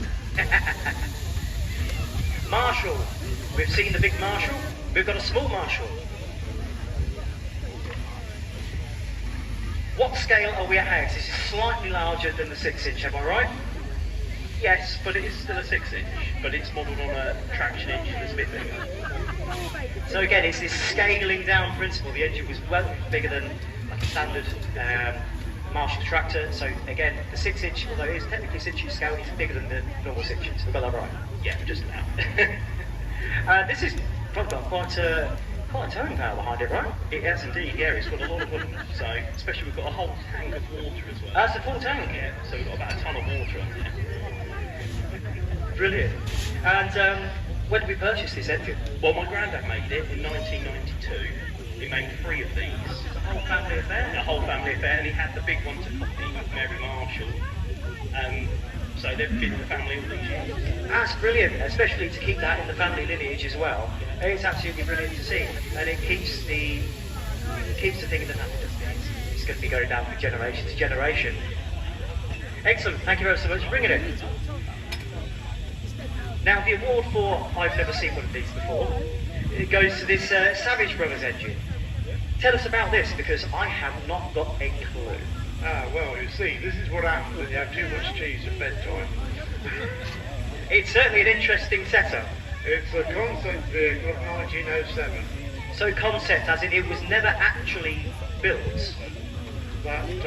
Marshall. We've seen the big Marshall. We've got a small Marshall. What scale are we at? This is slightly larger than the 6-inch, am I right? Yes, but it is still a 6-inch, but it's modelled on a traction engine that's a bit bigger. So again, it's this scaling down principle. The engine was well bigger than like a standard Marshall tractor. So again, the 6-inch, although it is technically 6-inch scale, it's bigger than the normal 6-inch. Have I got that right? Yeah, just about. This is probably got quite a towing power behind it, right? It has indeed, yeah, it's got a lot of oomph, so especially we've got a whole tank of water as well. That's a full tank. Yeah, so we've got about a ton of water on there. Brilliant. And when did we purchase this engine? Well, my granddad made it in 1992. He made 3 of these. It's a whole family affair. A whole family affair, and he had the big one to copy with Mary Marshall. So they've been in the family all these years. That's brilliant, especially to keep that in the family lineage as well. It's absolutely brilliant to see, and it keeps the thing in the family, doesn't it? It's going to be going down from generation to generation. Excellent, thank you very so much for bringing it. Now the award for I've never seen one of these before, it goes to this Savage Brothers engine. Tell us about this, because I have not got a clue. Well, you see, this is what happens when you have too much cheese at bedtime. It's certainly an interesting setup. It's a concept vehicle of 1907. So concept, as in it was never actually built. But it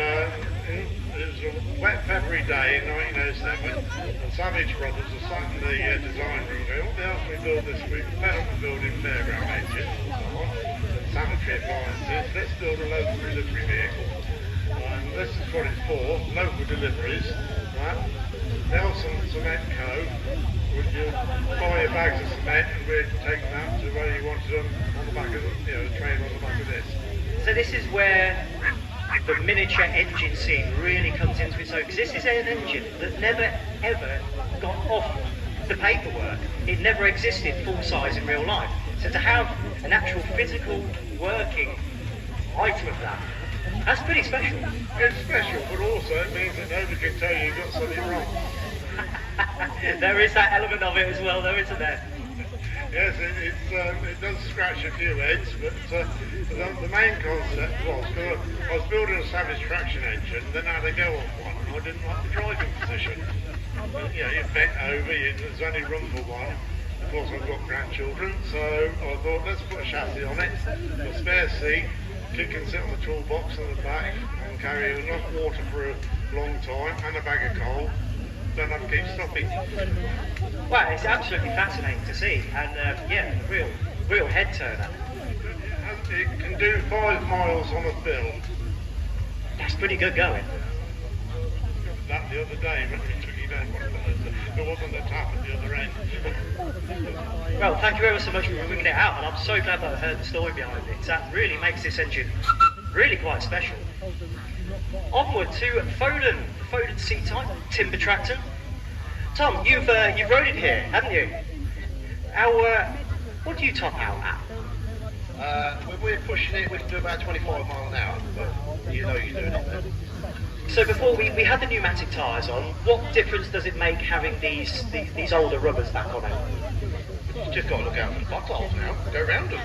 was a wet February day in 1907, and Savage Brothers were sat in the design room going, what the hell can we build this week? We're not building fairground engines and so on, and sanitary appliances, let's build a local delivery vehicle. This is what it's for, local deliveries, right? Nelson Cement Co. would buy your bags of cement and we'd take them out to where you wanted them on the back of the train on the back of this. So this is where the miniature engine scene really comes into its own, because this is an engine that never ever got off the paperwork. It never existed full size in real life. So to have an actual physical working item of that's pretty special. It's special, but also it means that nobody can tell you got something wrong. There is that element of it as well, though, isn't there? Yes, it does scratch a few heads, but the main concept was, because I was building a Savage traction engine, then I had to go off one, and I didn't like the driving position. But, you bent over, there's only room for one. Of course, I've got grandchildren, so I thought, let's put a chassis on it, a spare seat, kid can sit on the toolbox in the back and carry enough water for a long time, and a bag of coal. Don't have to keep stopping. Well, it's absolutely fascinating to see, and real head turner. It can do 5 miles on a bill. That's pretty good going. That the other day when we took it down one of those, there wasn't a tap at the other end. Well, thank you ever so much for bringing it out, and I'm so glad that I heard the story behind it. That really makes this engine really quite special. Onward to Foden C-Type timber tractor. Tom, you've rode it here, haven't you? What do you top out at? When we're pushing it, we can do about 25 miles an hour, but you know you're doing it then. So before we had the pneumatic tyres on, what difference does it make having these older rubbers back on it? You just got to look out for the potholes now. Go round them.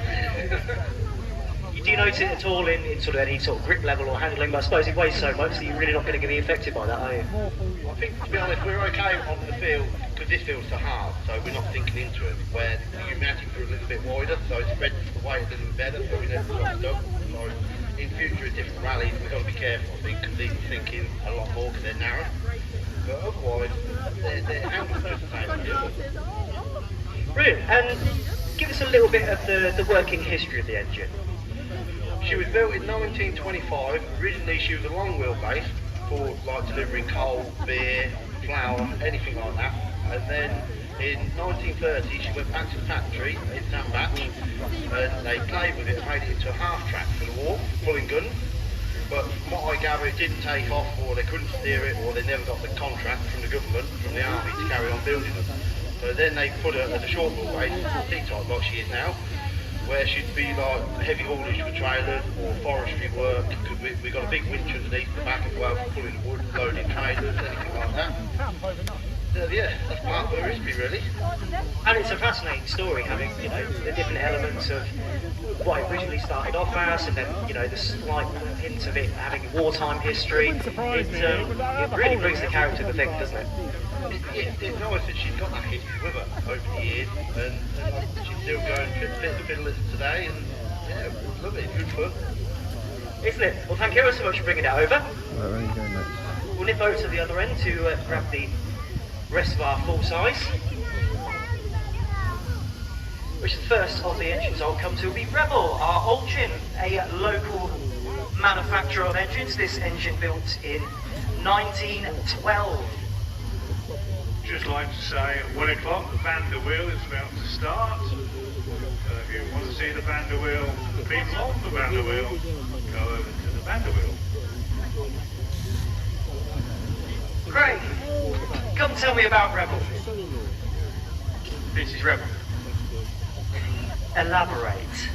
Do you notice it at all in sort of any sort of grip level or handling? But I suppose it weighs so much that you're really not going to be affected by that, are you? I think, to be honest, we're okay on the field because this field's so hard, so we're not sinking into it. Where the pneumatics are a little bit wider, so it spreads the weight a little bit better, so we never got stuck. So in future, at different rallies, we've got to be careful, I think, because these are sinking a lot more because they're narrow. But otherwise, they're handled just the same as the others. Brilliant. And give us a little bit of the working history of the engine. She was built in 1925. Originally, she was a long wheelbase for like delivering coal, beer, flour, anything like that. And then in 1930, she went back to the factory in Sandbach, and they played with it and made it into a half track for the war, pulling guns. But from what I gather, it didn't take off, or they couldn't steer it, or they never got the contract from the government, from the army, to carry on building them. So then they put her as a short wheelbase, C-type like she is now, where she'd be like heavy haulage for trailers or forestry work, because we got a big winch underneath the back as well for pulling wood, loading trailers, anything like that. So yeah, that's part of her history really. And it's a fascinating story, having, you know, the different elements of what it originally started off as, and then, you know, the slight hint of it having a wartime history. It really brings the character to the thing, doesn't it? It's nice that she's got that history with her over the years, and she's still going fit the fiddlers today, and yeah, it's lovely, it's good fun. Isn't it? Well, thank you ever so much for bringing that over. Where are you going next? We'll nip over to the other end to grab the rest of our full size, which is the first of the engines I'll come to will be Rebel, our old gin, a local manufacturer of engines. This engine built in 1912. Just like to say at 1 o'clock the Vander Wheel is about to start. If you want to see the Vander Wheel, the people on the Vander Wheel, go over to the Vander Wheel. Craig, come tell me about Rebel. This is Rebel. Elaborate.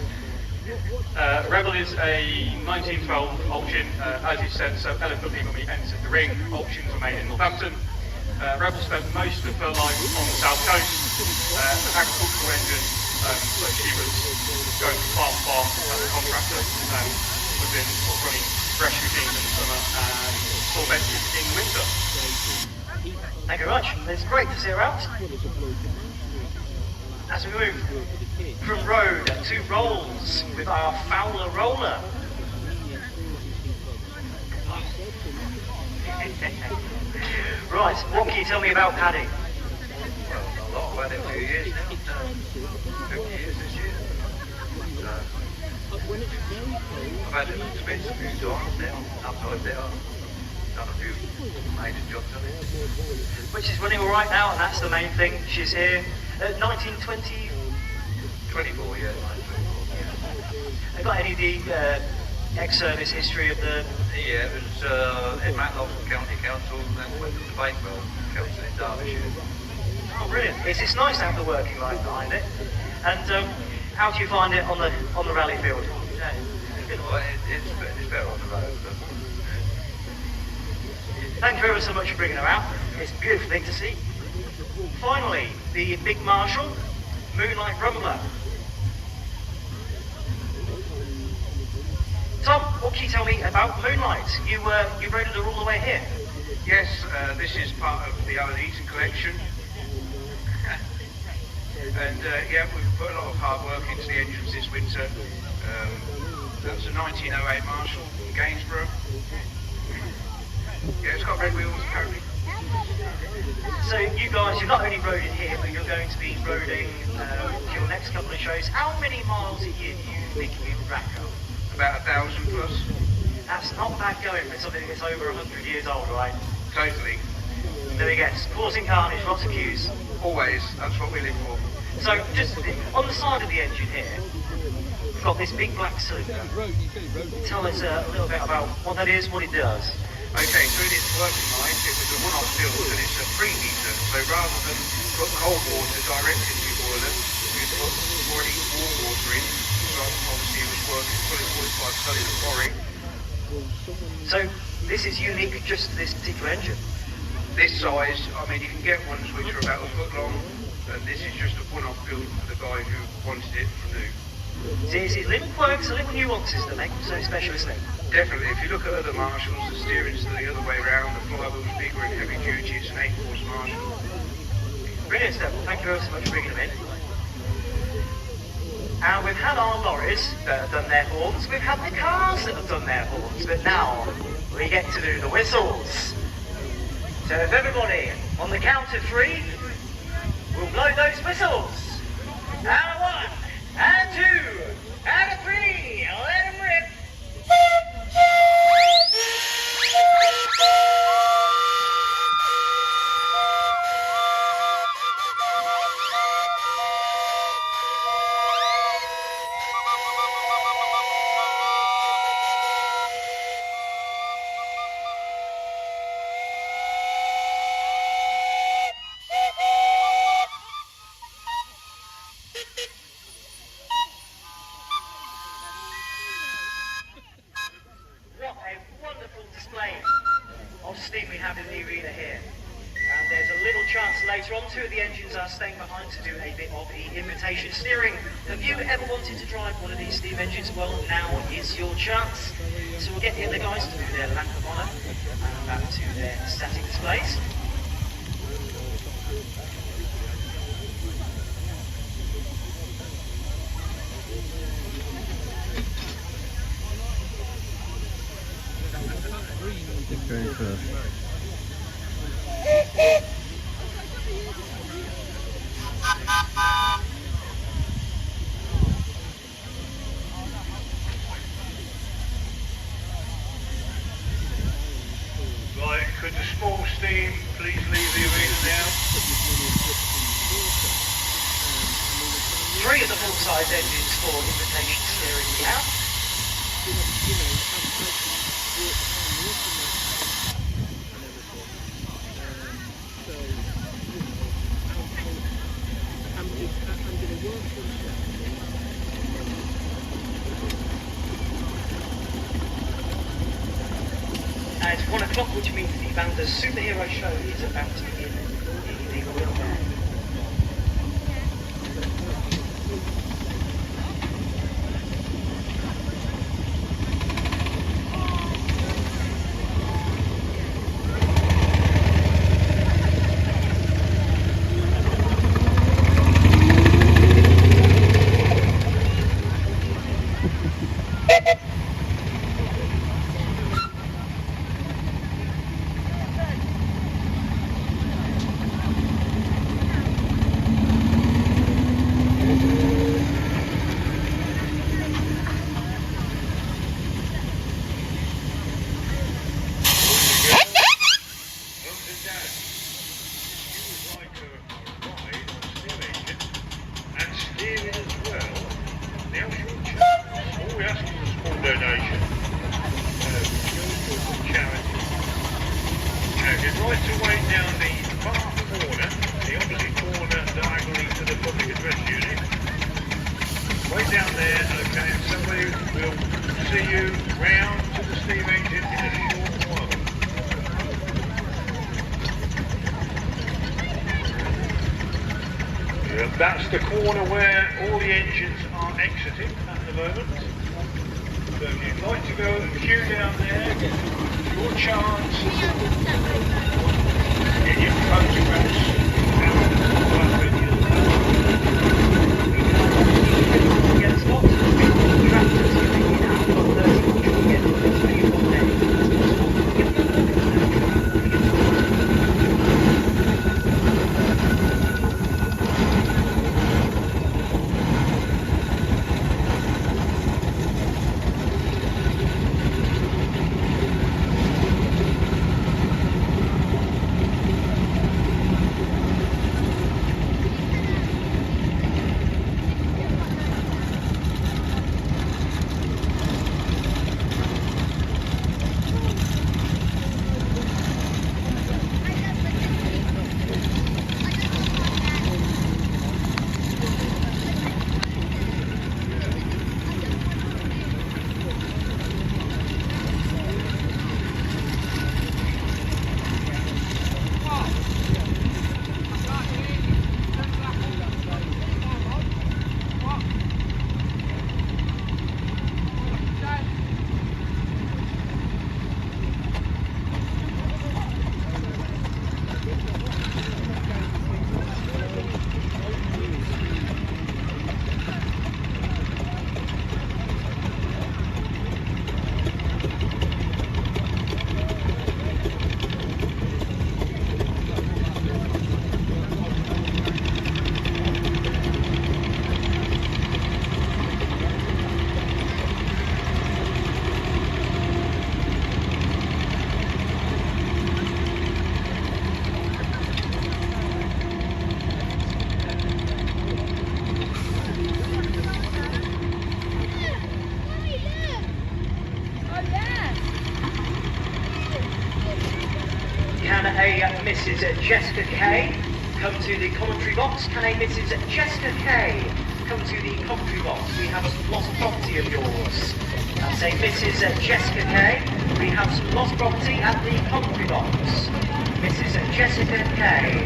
Rebel is a 1912 auction, as you said so eloquently when we entered the ring. Auctions were made in Northampton. Rebel spent most of her life on the south coast, an agricultural engine, so she was going from farm as a contractor, was in running fresh machines in the summer and storm engines in the winter. Thank you very much. It's great to see her out. As we move from road to rolls with our Fowler roller. Right, what can you tell me about Paddy? Well, I've had it a few years now. 50 years this year. I've had it expensive a few times now. Upside down. Done a few major jobs on it. Which is running alright now, and that's the main thing. She's here. 1920. 24, yeah. 1924. Have got any of the ex-service history of the... Yeah, it was in Matlock County Council and then went to the Bakewell Council in Derbyshire. Oh, brilliant. It's nice to have the working life behind it. And how do you find it on the rally field? Well, it's better on the road. But, Thank you ever so much for bringing her out. It's a beautiful thing to see. Finally, the Big Marshall Moonlight Rumbler. Tom, what can you tell me about Moonlight? You rode her all the way here. Yes, this is part of the Alan Eaton collection. And yeah, we've put a lot of hard work into the engines this winter. That was a 1908 Marshall from Gainsborough. Yeah, it's got red wheels apparently. So you guys, you've not only rode it here, but you're going to be roding your next couple of shows. How many miles a year do you think you would rack up? About 1,000 plus. That's not bad going for something that's over 100 years old, right? Totally. There you go. Causing carnage, lots of queues. Always, that's what we live for. So just on the side of the engine here, we've got this big black cylinder. Tell us a little bit about what that is, what it does. Okay, so in its working life, it was a one-off build and it's a preheater. So rather than put cold water direct into your boiler, you put already warm water in. So obviously it was working fully 45 cellular quarry. So This is unique just to this particular engine. This size, I mean, you can get ones which are about a foot long, and this is just a one-off build for the guy who wanted it from new. So it's little quirks, little nuances that make them so special, isn't it? Definitely, if you look at other Marshalls, the steering's the other way around, the flywheel's bigger and heavy duty, it's an 8-horse Marshall. Brilliant stuff. Well, thank you very so much for bringing them in. And we've had our lorries that have done their horns, we've had the cars that have done their horns, but now we get to do the whistles. So if everybody, on the count of 3, will blow those whistles. And 1, and 2, and 3, let them rip. Of steam we have in the arena here. And there's a little chance later on, 2 of the engines are staying behind to do a bit of the invitation steering. Have you ever wanted to drive one of these steam engines? Well, now is your chance. So we'll get the other guys to do their lap of honour and back to their static displays. Going first. Right, could the small steam please leave the arena now? 3 of the full-size engines for invitation steering we have. And it's 1 o'clock, which means the Vander's superhero show is about to begin in the wheel there. That's the corner where all the engines are exiting at the moment. So if you'd like to go and queue down there, your chance in your photographs. Mrs. Jessica Kay come to the commentary box? Can a Mrs. Jessica Kay come to the commentary box? We have some lost property of yours. That's a Mrs. Jessica Kay. We have some lost property at the commentary box. Mrs. Jessica Kay.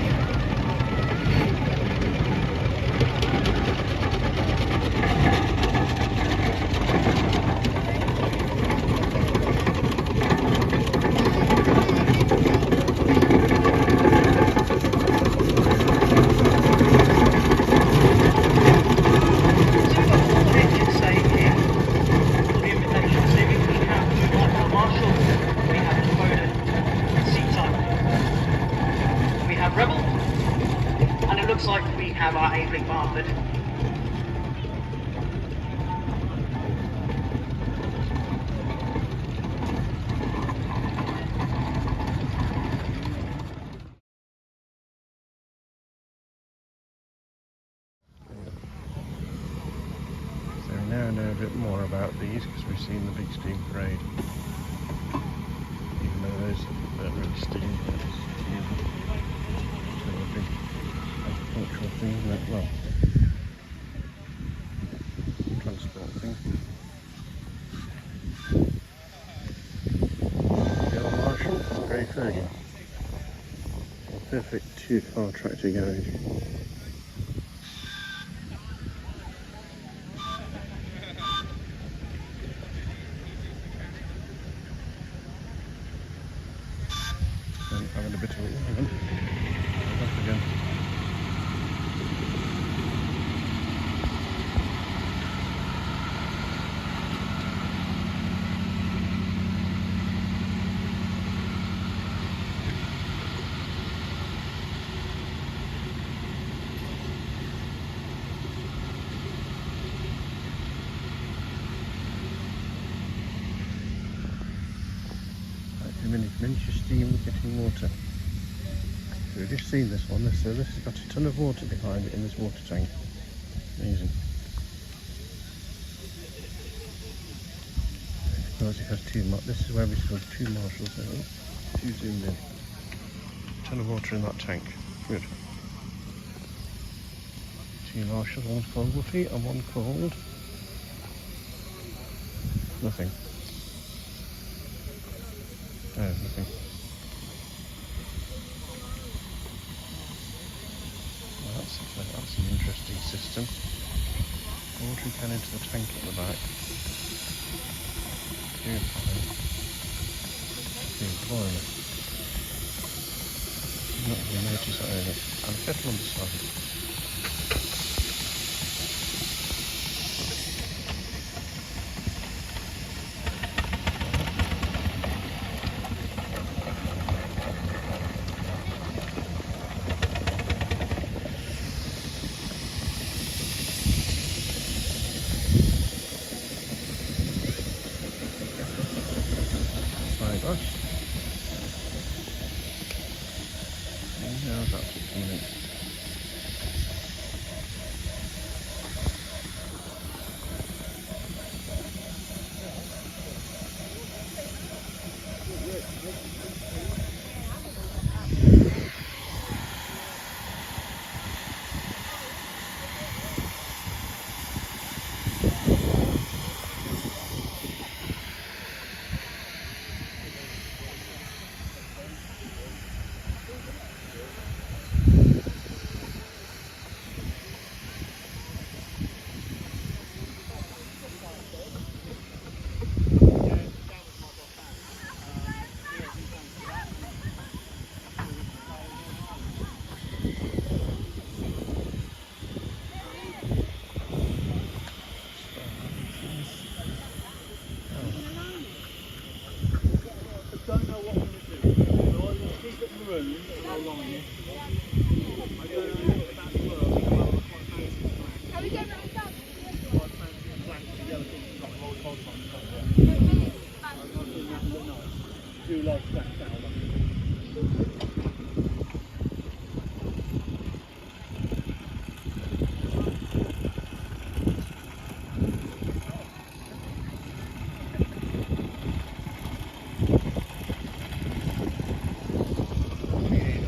Rebel, and it looks like we have our A-Ring Barford. So we now know a bit more about these because we've seen the big steam parade. Even though those don't really steam, it's a big agricultural thing, isn't it? Well, transport thing. The old Marshall, Grey Fergie. Perfect 2-car tractor garage. I'm having a bit of a whirl. Off again. Miniature steam getting water. So we've just seen this one, so this has got a ton of water behind it in this water tank. Amazing. Because it has this is where we saw 2 Marshalls there. 2 zoomed in. A ton of water in that tank. Good. 2 Marshalls, one's called Woofy and one called nothing. Oh, nothing. Well, that's an interesting system. Watering can into the tank at the back. Purifying. Boiler. Not really noticed that earlier. And a kettle on the side. How's that coming?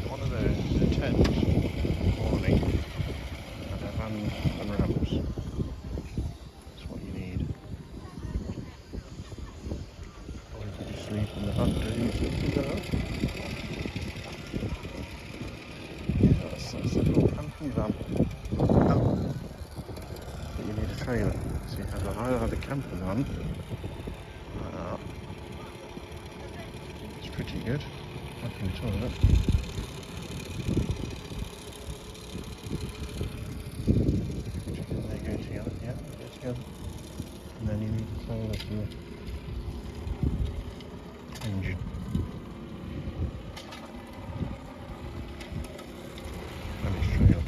One of those. you need a trailer. So you have either the camper van. It's pretty good. I can toilet. They go together, yeah, they go together. And then you need a trailer for the engine. And its trailer.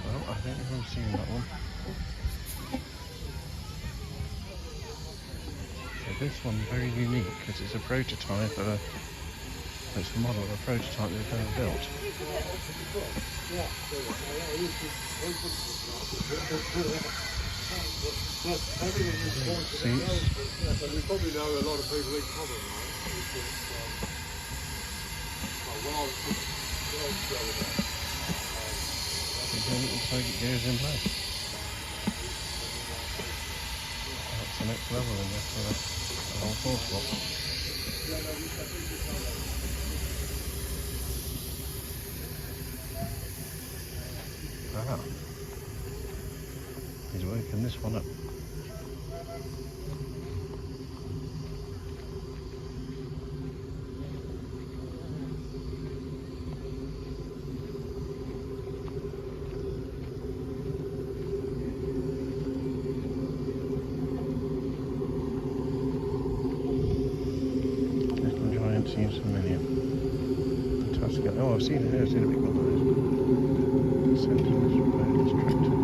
I don't think I've seen that one. So this one's very unique because it's a prototype of it's a model of a prototype they've never built. Seats. You probably know a lot of people in common, right? It looks like it goes in place. That's the next level in this for the whole force box. Ah, he's working this one up. Seems familiar. Fantastic. Oh, I've seen it here. I've seen a big one of those. Sentinels tractor.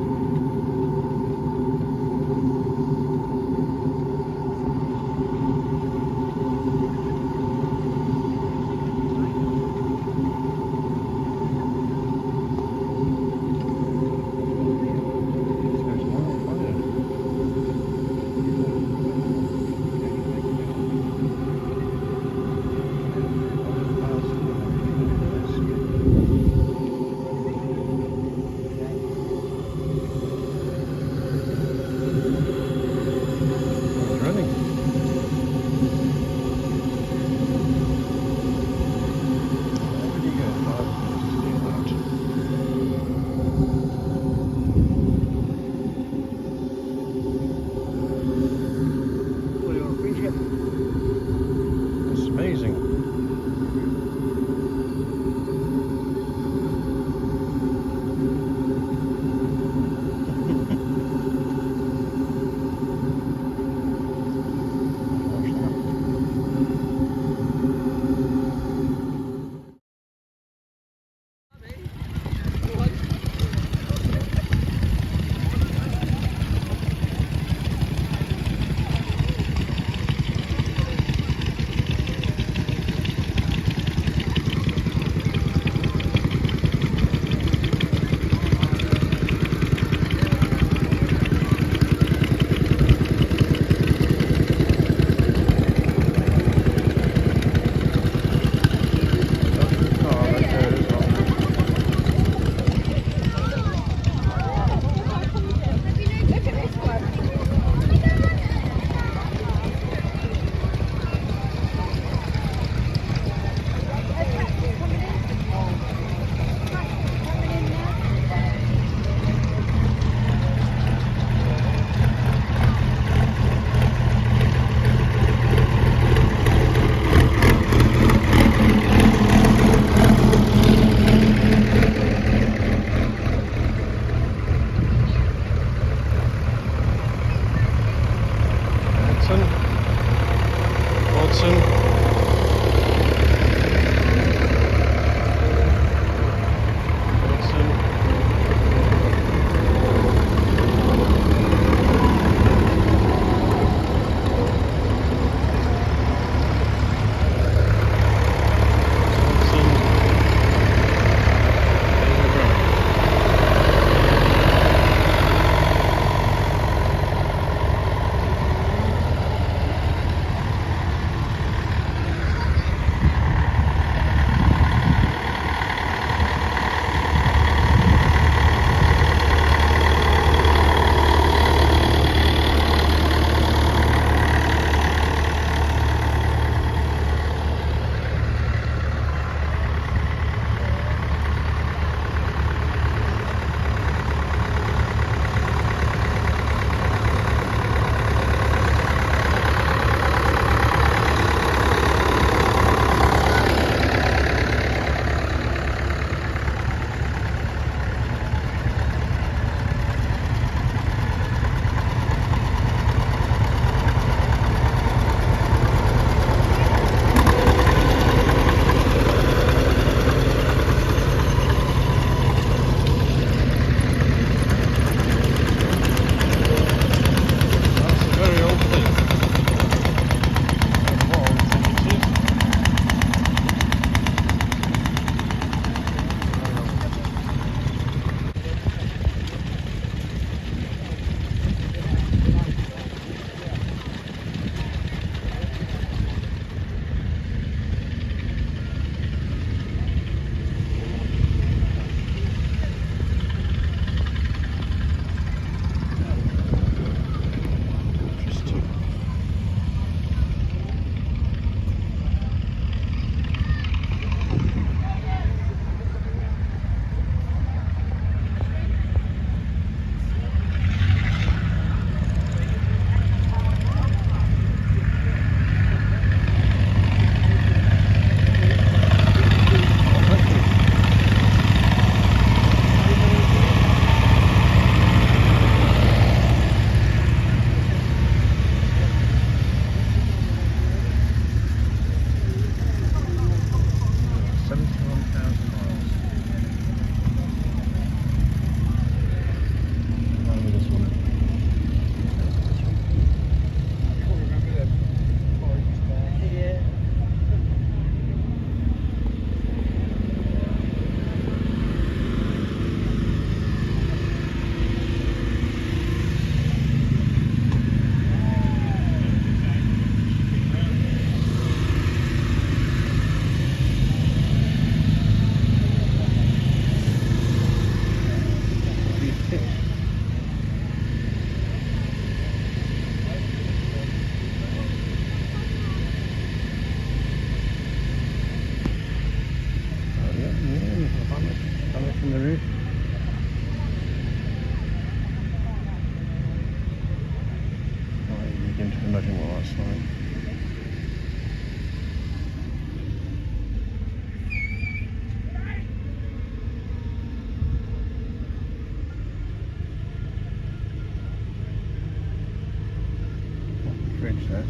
Okay.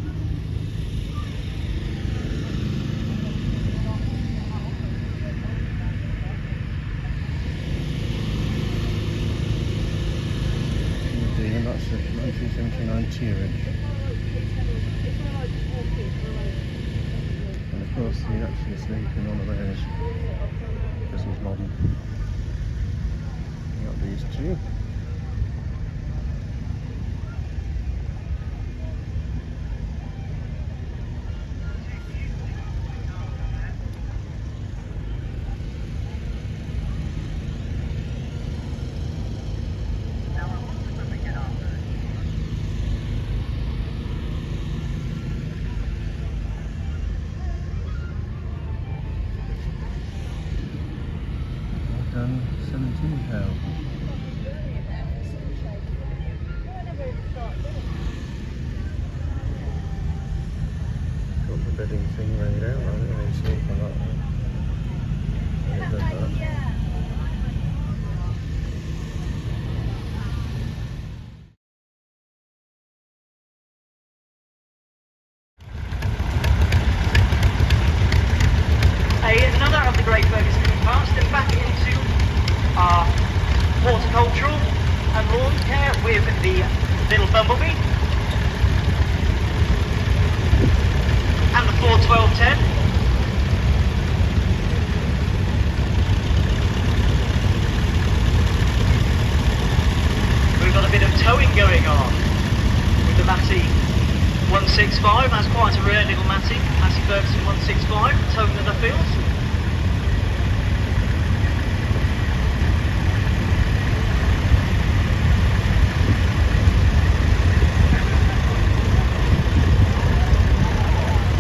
And that's the 1979 T-Ridge. And of course you're actually sleeping on a range because he's modern. You got these two. And 17,000. Got the bedding thing laid out, I don't really sleep on that one. Another of the great Ferguson past and back into our horticultural and lawn care with the little bumblebee and the 41210. We've got a bit of towing going on with the Matty 165. That's quite a rare little Matty Ferguson 165 towing in the field.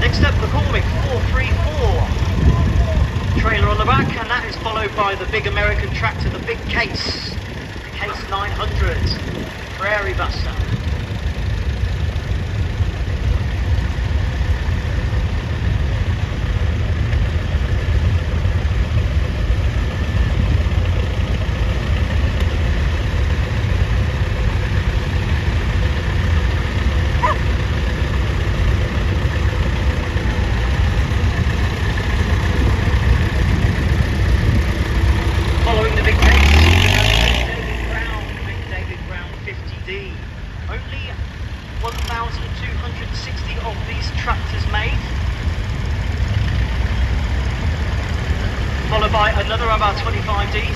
Next up, the Cormick 434 trailer on the back, and that is followed by the big American tractor, the big Case, the Case 900 Prairie Buster. Followed by another of our 25Ds.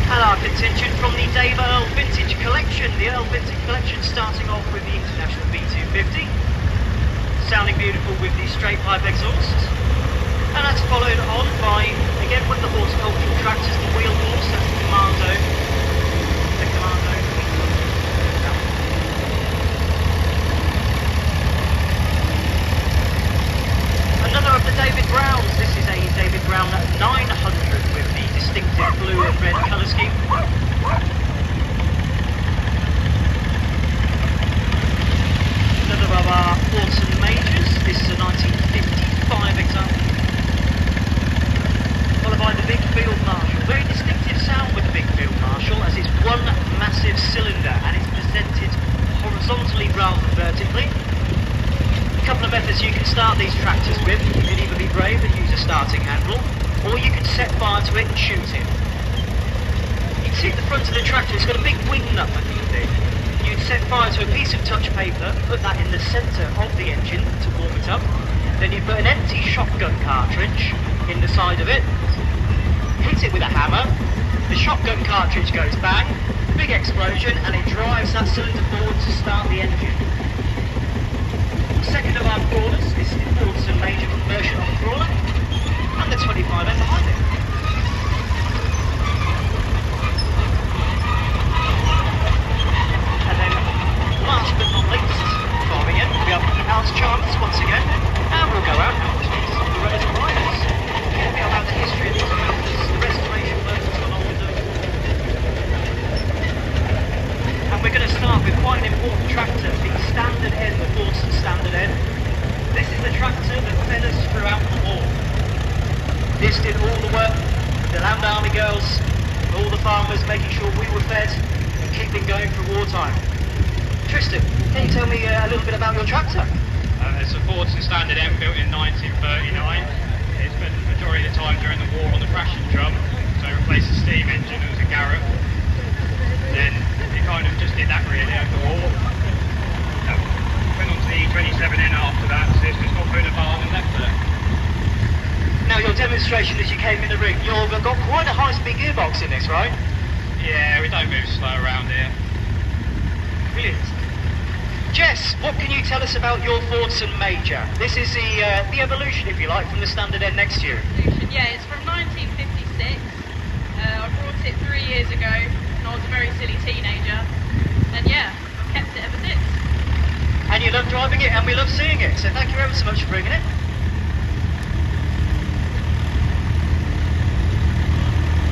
And our contingent from the Dave Earl Vintage Collection. The Earl Vintage Collection starting off with the International B250. Sounding beautiful with the straight pipe exhaust. And that's followed on by, again with the horticultural tractors, the wheel horse, that's the Commando. The Commando. Another of the David Browns. This is a David Brown 900 with the distinctive blue and red colour scheme. Another of our Orton Majors. This is a 1955 example. Followed by the Big Field Marshal. Very distinctive sound with the Big Field Marshal, as it's one massive cylinder and it's presented horizontally rather than vertically. A couple of methods you can start these tractors with. You can either be brave and use a starting handle, or you can set fire to it and shoot it. You can see at the front of the tractor it's got a big wing nut looking thing. You'd set fire to a piece of touch paper, put that in the centre of the engine to warm it up. Then you put an empty shotgun cartridge in the side of it, hit it with a hammer, the shotgun cartridge goes bang, big explosion, and it drives that cylinder forward to start the engine. Second of our crawlers, this is the Orton Major conversion on the crawler, and the 25M behind it. And then, last but not least, farming in, we have House Charmers once again, and we'll go out and talk to the relative riders. We'll be about the history of these motors, the restoration work that's gone on with them. And we're going to start with quite an important tractor, the Standard N, the Orton Standard N. This is the tractor that fed us throughout the war. This did all the work with the Land Army girls, all the farmers, making sure we were fed and keeping going for wartime. Tristan, can you tell me a little bit about your tractor? It's a Fordson Standard M built in 1939. It spent the majority of the time during the war on the thrashing drum, so it replaced the steam engine. It was a Garrett. Then it kind of just did that really over the war. Went on to the E27N after that, so it's just got put in a barn and left there. Now your demonstration as you came in the ring, you've got quite a high-speed gearbox in this, right? Yeah, we don't move slow around here. Brilliant. Jess, what can you tell us about your Fordson Major? This is the evolution, if you like, from the Standard N next year. Yeah, it's from 1956. I brought it 3 years ago, and I was a very silly teenager. And yeah, I've kept it ever since. And you love driving it, and we love seeing it. So thank you ever so much for bringing it.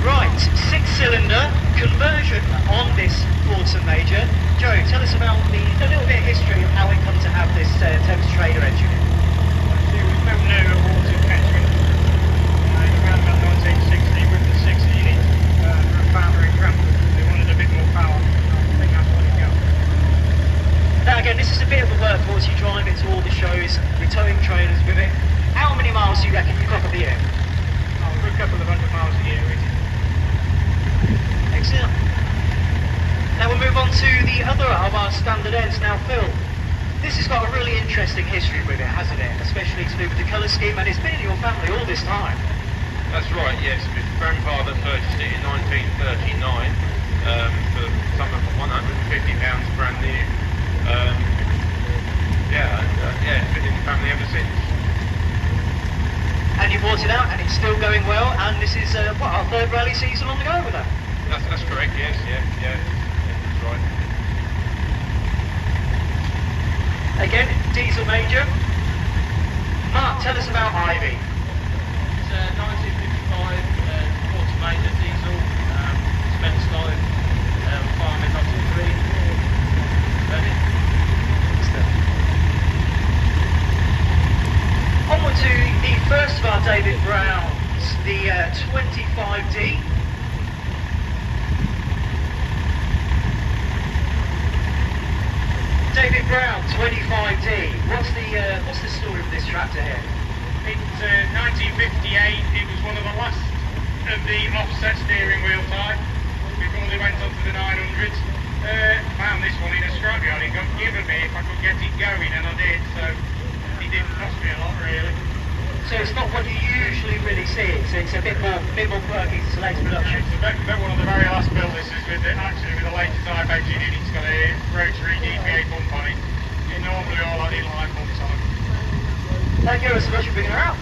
Right, 6-cylinder conversion on this Fordson Major. Joe, tell us about a little bit of history of how it come to have this Thames Trader engine. It was built new at Walton Catchment around about 1960 with the 6 unit battery Crampton. They wanted a bit more power. I think that's what it got. Now again, this is a bit of a workhorse. You drive it to all the shows, you're towing trailers with it. How many miles do you reckon you clock a year? Oh, a good couple of 100 miles a year, really. Excellent. Now we'll move on to the other of our Standard Ns. Now Phil, this has got a really interesting history with it, hasn't it? Especially to do with the colour scheme, and it's been in your family all this time. That's right, yes. My grandfather purchased it in 1939 for some of £150 brand new. It's been in the family ever since. And you bought it out, and it's still going well, and this is our third rally season on the go with that. That's correct, yes, yeah, that's right. Again, diesel Major. Mark, tell us about Ivy. It's a 1955 Fordson Major diesel, Spence line, farming up to 3. Onward to the first of our David Browns, the 25D. David Brown, 25D. What's the story of this tractor here? It's 1958. It was one of the last of the offset steering wheel type before they went on to the 900s. Found this one in a scrapyard. It got given me if I could get it going, and I did. So it didn't cost me a lot, really. So it's not what you usually really see. It's a bit more quirky. It's a later production. It's about one of the very last build. This is with the latest type engine in. It's got a rotary DPA pump on it. It normally all had inline pumps on. Thank you so much for bringing her out.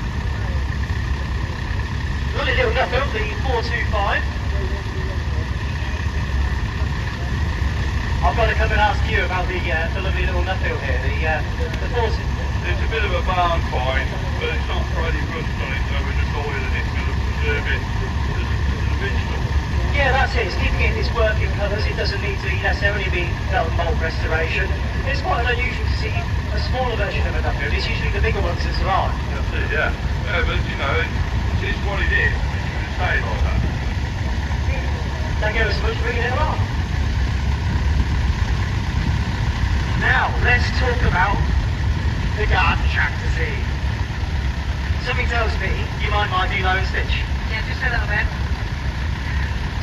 Lovely little Nuffield, the 425. I've got to come and ask you about the lovely little Nuffield here, the 425. It's a bit of a barn find, but it's not Friday rust on it, so we're just oiling it to preserve it as original. Yeah, that's it. It's keeping it in its working colours. It doesn't need to necessarily be belt and bolt restoration. It's quite unusual to see a smaller version of a Nuffield. It's usually the bigger ones that survive. That's it, yeah. But you know, it's what it is. It's stay like that. Thank you so much for bringing it along. Now, let's talk about the garden tractor scene. Something tells me you might do low and stitch. Yeah, just a little bit.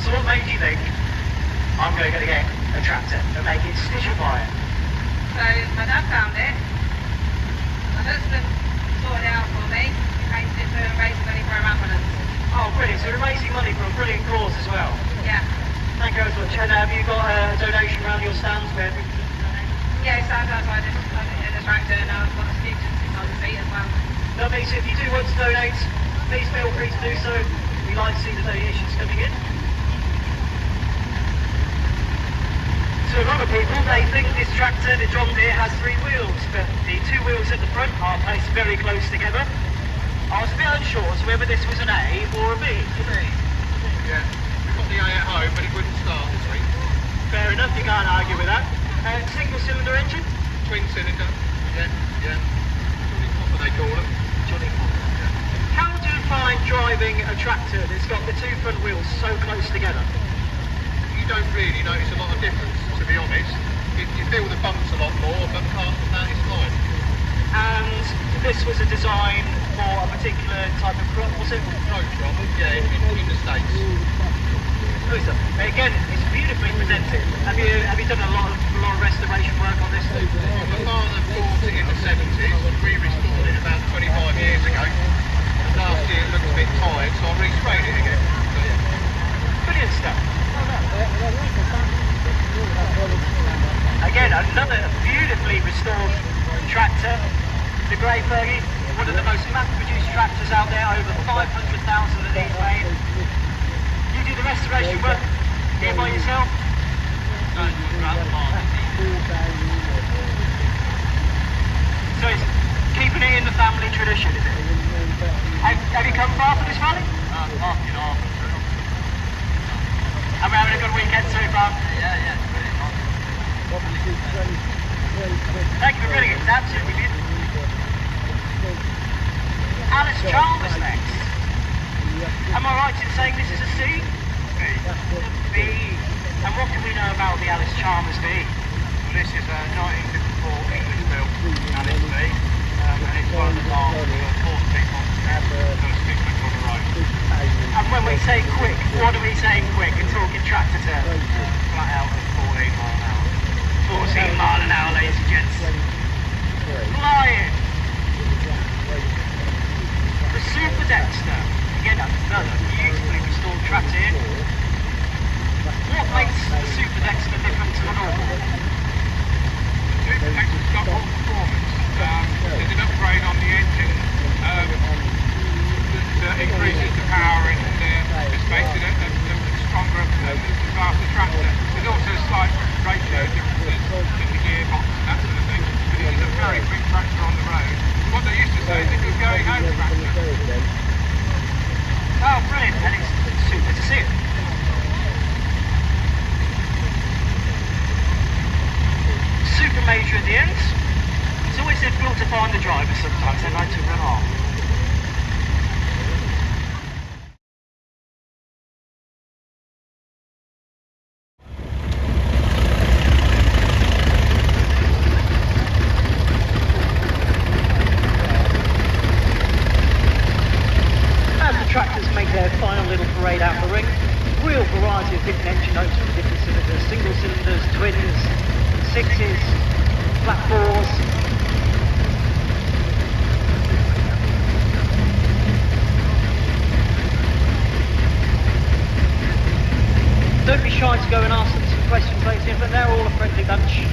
So what made you think I'm going to get a tractor and make it stitchify it? So my dad found it. My husband sorted it out for me. He painted it to raise money for our ambulance. Oh, brilliant. So we're raising money for a brilliant cause as well. Yeah. Thank you very much. And have you got a donation around your stands where people can donate? Yeah, so that's why I did the tractor, and I've got a stitch on the seat as well. Lovely. So if you do want to donate, please feel free to do so. We like to see the donations coming in. To a lot of people, they think this tractor, the John Deere, has 3 wheels, but the 2 wheels at the front are placed very close together. I was a bit unsure as to whether this was an A or a B. Yeah, we've got the A at home, but it wouldn't start this week. Fair enough, you can't argue with that. Single cylinder engine? Twin cylinder. Yeah. Johnny Copper they call them. Johnny Copper. Yeah. How do you find driving a tractor that's got the 2 front wheels so close together? You don't really notice a lot of difference, to be honest. You feel the bumps a lot more, but apart from that, it's fine. And this was a design for a particular type of crop, was it? Road crop, yeah, in the States. Again, it's beautifully presented. Have you done a lot of restoration work on this? My father bought it in the 70s. We restored it about 25 years ago. And last year it looked a bit tired, so I resprayed it again. So, yeah. Brilliant stuff. Again, another beautifully restored tractor. The Grey Fergie, one of the most mass-produced tractors out there, over 500,000 of these made. You do the restoration work here by yourself? No, so it's keeping it in the family tradition, is it? Have you come far from this valley? Half an hour. And we're having a good weekend so far? Yeah, it's really nice. Thank you for bringing it. It's absolutely beautiful. Alice Chalmers next. Am I right in saying this is a C? B. And what can we know about the Alice Chalmers B? Well, this is a 1954 English built Alice B, and it's one of the last forced people to stick on the road. And when we say quick, what are we saying quick? We're talking tractor terms. Flat out at 14 mile an hour. 14 mile an hour, ladies and gents. Flying. The Super Dexter. Again, another beautifully restored tractor here. What makes the Super Dexter different to a normal? The Super Dexter's got more performance. There's an upgrade on the engine that increases the power and just makes it a stronger and faster tractor. There's also slight ratio differences in the gearbox and that sort of thing. But it is a very quick tractor on the road. What they used to say is it was going home tractor. Oh, brilliant. And it's super to see it. Super major at the ends. It's always difficult to find the driver sometimes. They like to run off. Tractors make their final little parade out the ring. Real variety of different engine notes from different cylinders, single cylinders, twins, sixes, flat fours. Don't be shy to go and ask them some questions later, but they're all a friendly bunch.